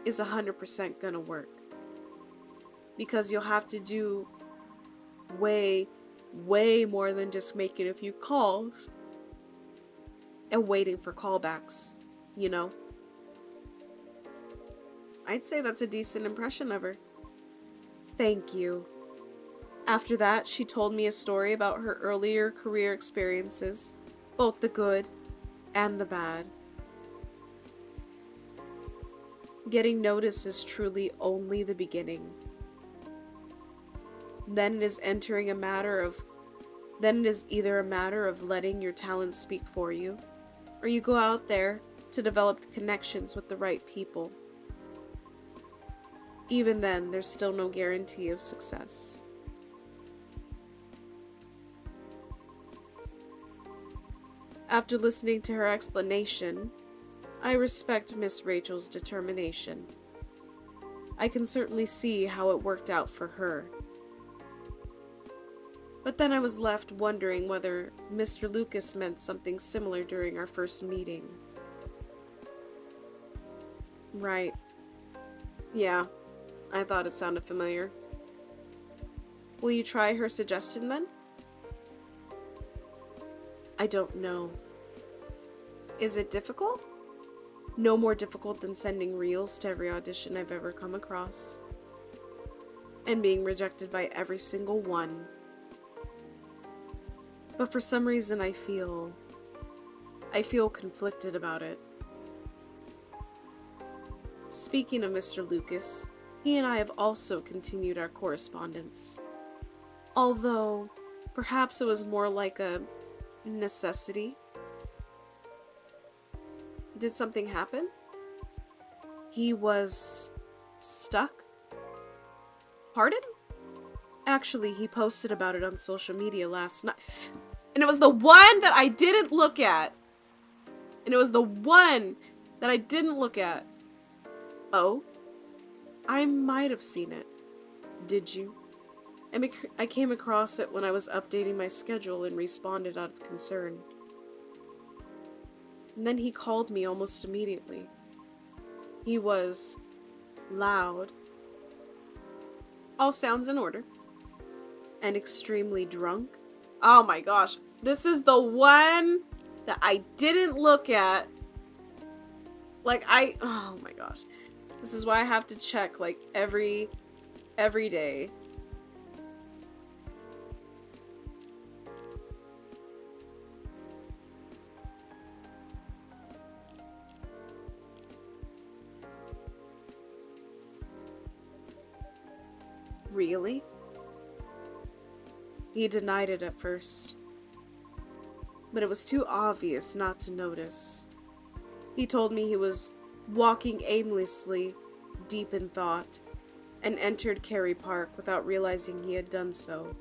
is 100% gonna work. Because you'll have to do way more than just making a few calls and waiting for callbacks, you know? I'd say that's a decent impression of her. Thank you. After that, she told me a story about her earlier career experiences, both the good and the bad. Getting noticed is truly only the beginning. Then it is either a matter of letting your talents speak for you, or you go out there to develop connections with the right people. Even then, there's still no guarantee of success. After listening to her explanation, I respect Miss Rachel's determination. I can certainly see how it worked out for her. But then I was left wondering whether Mr. Lucas meant something similar during our first meeting. Right. Yeah, I thought it sounded familiar. Will you try her suggestion then? I don't know. Is it difficult? No more difficult than sending reels to every audition I've ever come across. And being rejected by every single one. But for some reason I feel conflicted about it. Speaking of Mr. Lucas, he and I have also continued our correspondence. Although, perhaps it was more like a necessity. Did something happen? He was stuck? Pardon? Actually, he posted about it on social media last night. And it was the one that I didn't look at. Oh? I might have seen it. Did you? I came across it when I was updating my schedule and responded out of concern. And then he called me almost immediately. He was loud. All sounds in order. And extremely drunk. Oh my gosh. This is the one that I didn't look at. Oh my gosh. This is why I have to check like every day. Really? He denied it at first, but it was too obvious not to notice. He told me he was walking aimlessly, deep in thought, and entered Cary Park without realizing he had done so.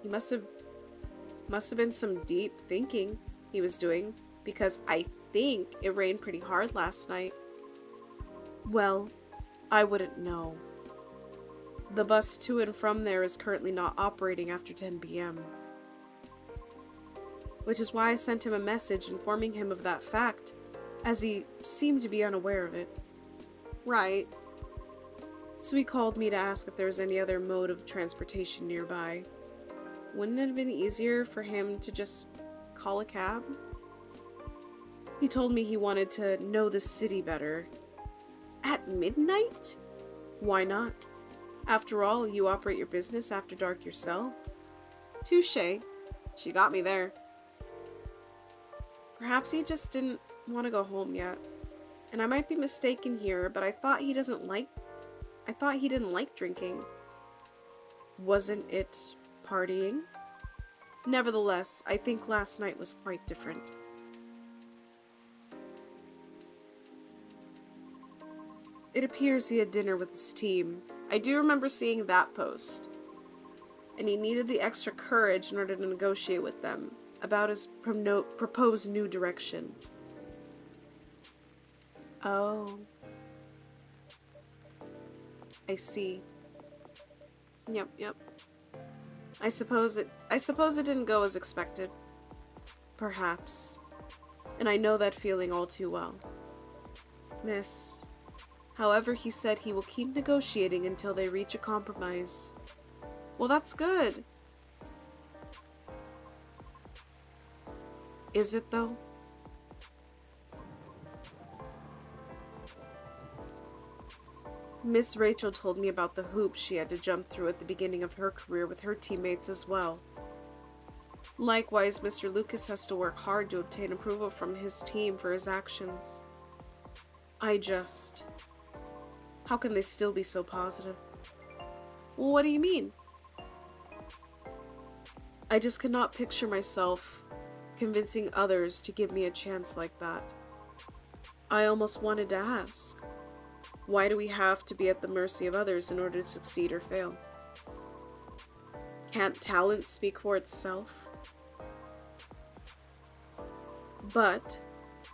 He must have been some deep thinking he was doing, because I think it rained pretty hard last night. Well, I wouldn't know. The bus to and from there is currently not operating after 10 p.m. Which is why I sent him a message informing him of that fact, as he seemed to be unaware of it. Right. So he called me to ask if there was any other mode of transportation nearby. Wouldn't it have been easier for him to just call a cab? He told me he wanted to know the city better. At midnight? Why not? After all, you operate your business after dark yourself. Touché. She got me there. Perhaps he just didn't want to go home yet. And I might be mistaken here, but I thought he didn't like drinking. Wasn't it partying? Nevertheless, I think last night was quite different. It appears he had dinner with his team. I do remember seeing that post. And he needed the extra courage in order to negotiate with them about his proposed new direction. Oh. I see. Yep. I suppose it didn't go as expected. Perhaps. And I know that feeling all too well. Miss. However, he said he will keep negotiating until they reach a compromise. Well, that's good. Is it, though? Miss Rachel told me about the hoops she had to jump through at the beginning of her career with her teammates as well. Likewise, Mr. Lucas has to work hard to obtain approval from his team for his actions. How can they still be so positive? Well, what do you mean? I just could not picture myself convincing others to give me a chance like that. I almost wanted to ask, why do we have to be at the mercy of others in order to succeed or fail? Can't talent speak for itself? But,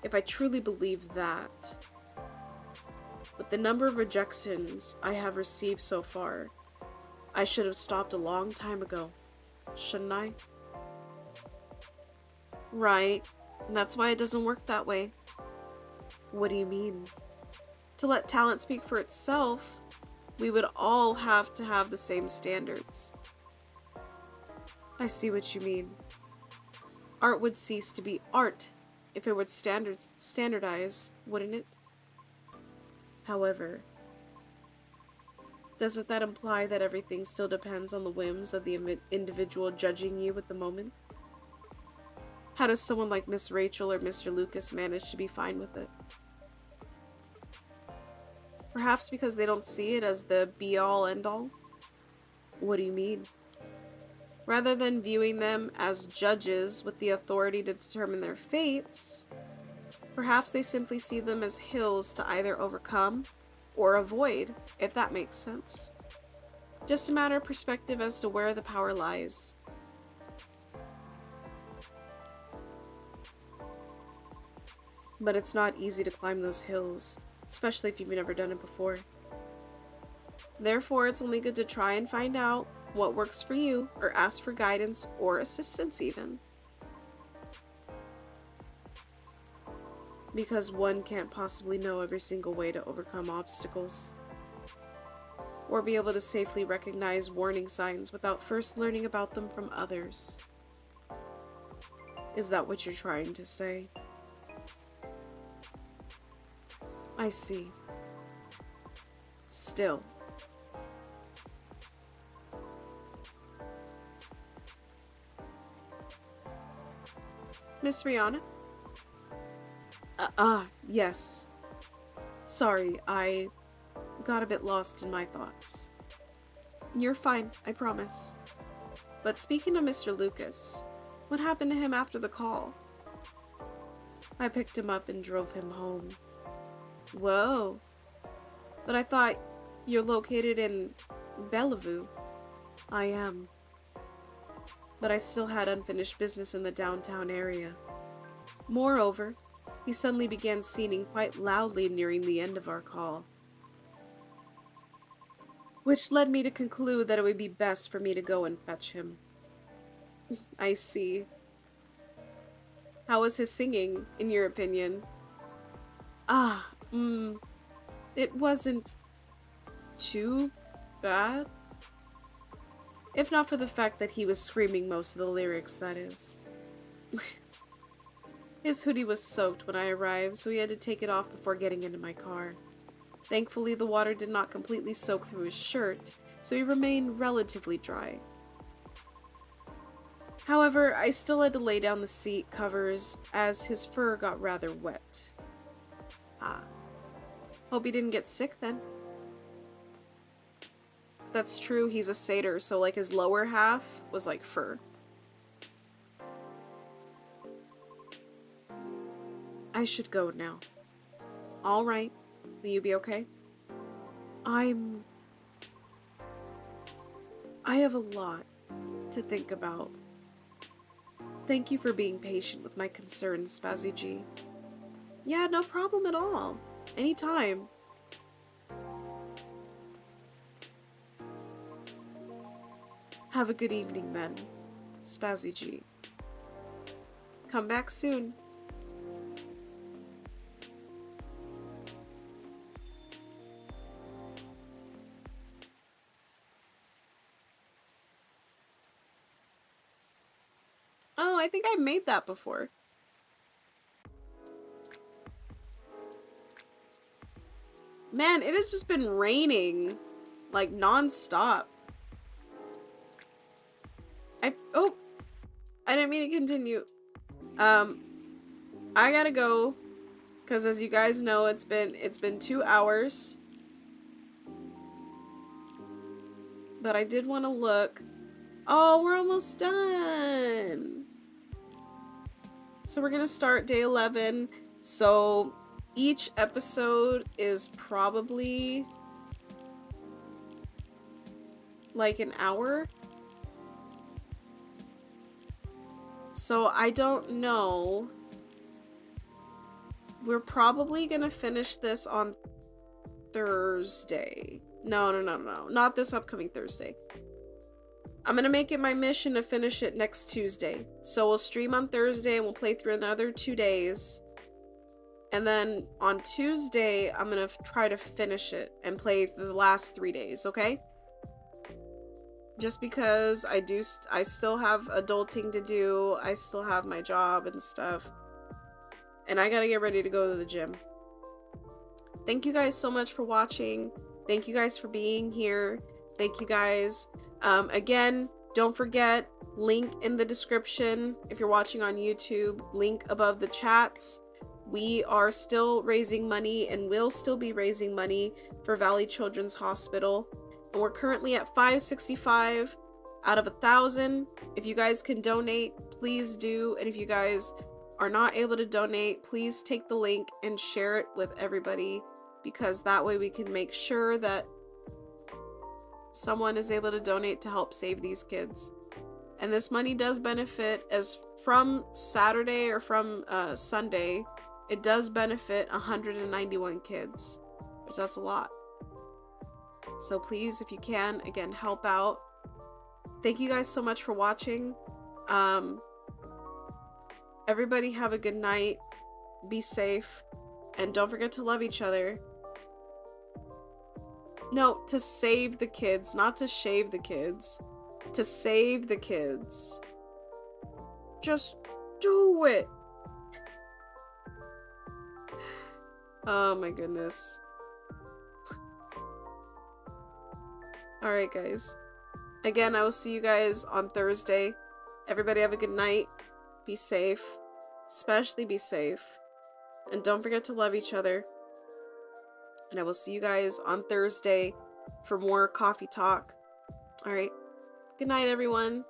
if I truly believe that, with the number of rejections I have received so far, I should have stopped a long time ago, shouldn't I? Right, and that's why it doesn't work that way. What do you mean? To let talent speak for itself, we would all have to have the same standards. I see what you mean. Art would cease to be art if it would standardize, wouldn't it? However, doesn't that imply that everything still depends on the whims of the individual judging you at the moment? How does someone like Miss Rachel or Mr. Lucas manage to be fine with it? Perhaps because they don't see it as the be-all, end-all? What do you mean? Rather than viewing them as judges with the authority to determine their fates, perhaps they simply see them as hills to either overcome or avoid, if that makes sense. Just a matter of perspective as to where the power lies. But it's not easy to climb those hills, especially if you've never done it before. Therefore, it's only good to try and find out what works for you, or ask for guidance or assistance even. Because one can't possibly know every single way to overcome obstacles, or be able to safely recognize warning signs without first learning about them from others. Is that what you're trying to say? I see. Still. Miss Rihanna? Yes. Sorry, I got a bit lost in my thoughts. You're fine, I promise. But speaking of Mr. Lucas, what happened to him after the call? I picked him up and drove him home. Whoa. But I thought you're located in Bellevue. I am. But I still had unfinished business in the downtown area. Moreover, he suddenly began singing quite loudly nearing the end of our call. which led me to conclude that it would be best for me to go and fetch him. I see. How was his singing, in your opinion? It wasn't too bad. If not for the fact that he was screaming most of the lyrics, that is. His hoodie was soaked when I arrived, so he had to take it off before getting into my car. Thankfully, the water did not completely soak through his shirt, so he remained relatively dry. However, I still had to lay down the seat covers as his fur got rather wet. Hope he didn't get sick then. That's true, he's a satyr, so like his lower half was like fur. I should go now. Alright. Will you be okay? I have a lot to think about. Thank you for being patient with my concerns, Spazzy G. Yeah, no problem at all. Anytime. Have a good evening then, Spazzy G. Come back soon. Oh, I think I made that before. Man, it has just been raining, like, non-stop. I didn't mean to continue. I gotta go, because as you guys know, it's been 2 hours. But I did want to look. Oh, we're almost done. So we're gonna start day 11. So each episode is probably like an hour. So I don't know. We're probably gonna finish this on Thursday. No. Not this upcoming Thursday. I'm gonna make it my mission to finish it next Tuesday. So we'll stream on Thursday and we'll play through another 2 days. And then on Tuesday, I'm gonna try to finish it and play through the last 3 days, okay? Just because I still have adulting to do. I still have my job and stuff. And I gotta get ready to go to the gym. Thank you guys so much for watching. Thank you guys for being here. Thank you guys. Again, don't forget, link in the description if you're watching on YouTube, link above the chats. We are still raising money and will still be raising money for Valley Children's Hospital. And we're currently at 565 out of 1,000. If you guys can donate, please do. And if you guys are not able to donate, please take the link and share it with everybody, because that way we can make sure that someone is able to donate to help save these kids. And this money does benefit, as from Saturday or from Sunday, it does benefit 191 kids, which that's a lot. So please, if you can, again, help out. Thank you guys so much for watching. Everybody have a good night. Be safe. And don't forget to love each other. No, to save the kids, not to shave the kids. To save the kids. Just do it. Oh my goodness. Alright guys. Again, I will see you guys on Thursday. Everybody have a good night. Be safe. Especially be safe. And don't forget to love each other. And I will see you guys on Thursday for more coffee talk. Alright. Good night, everyone.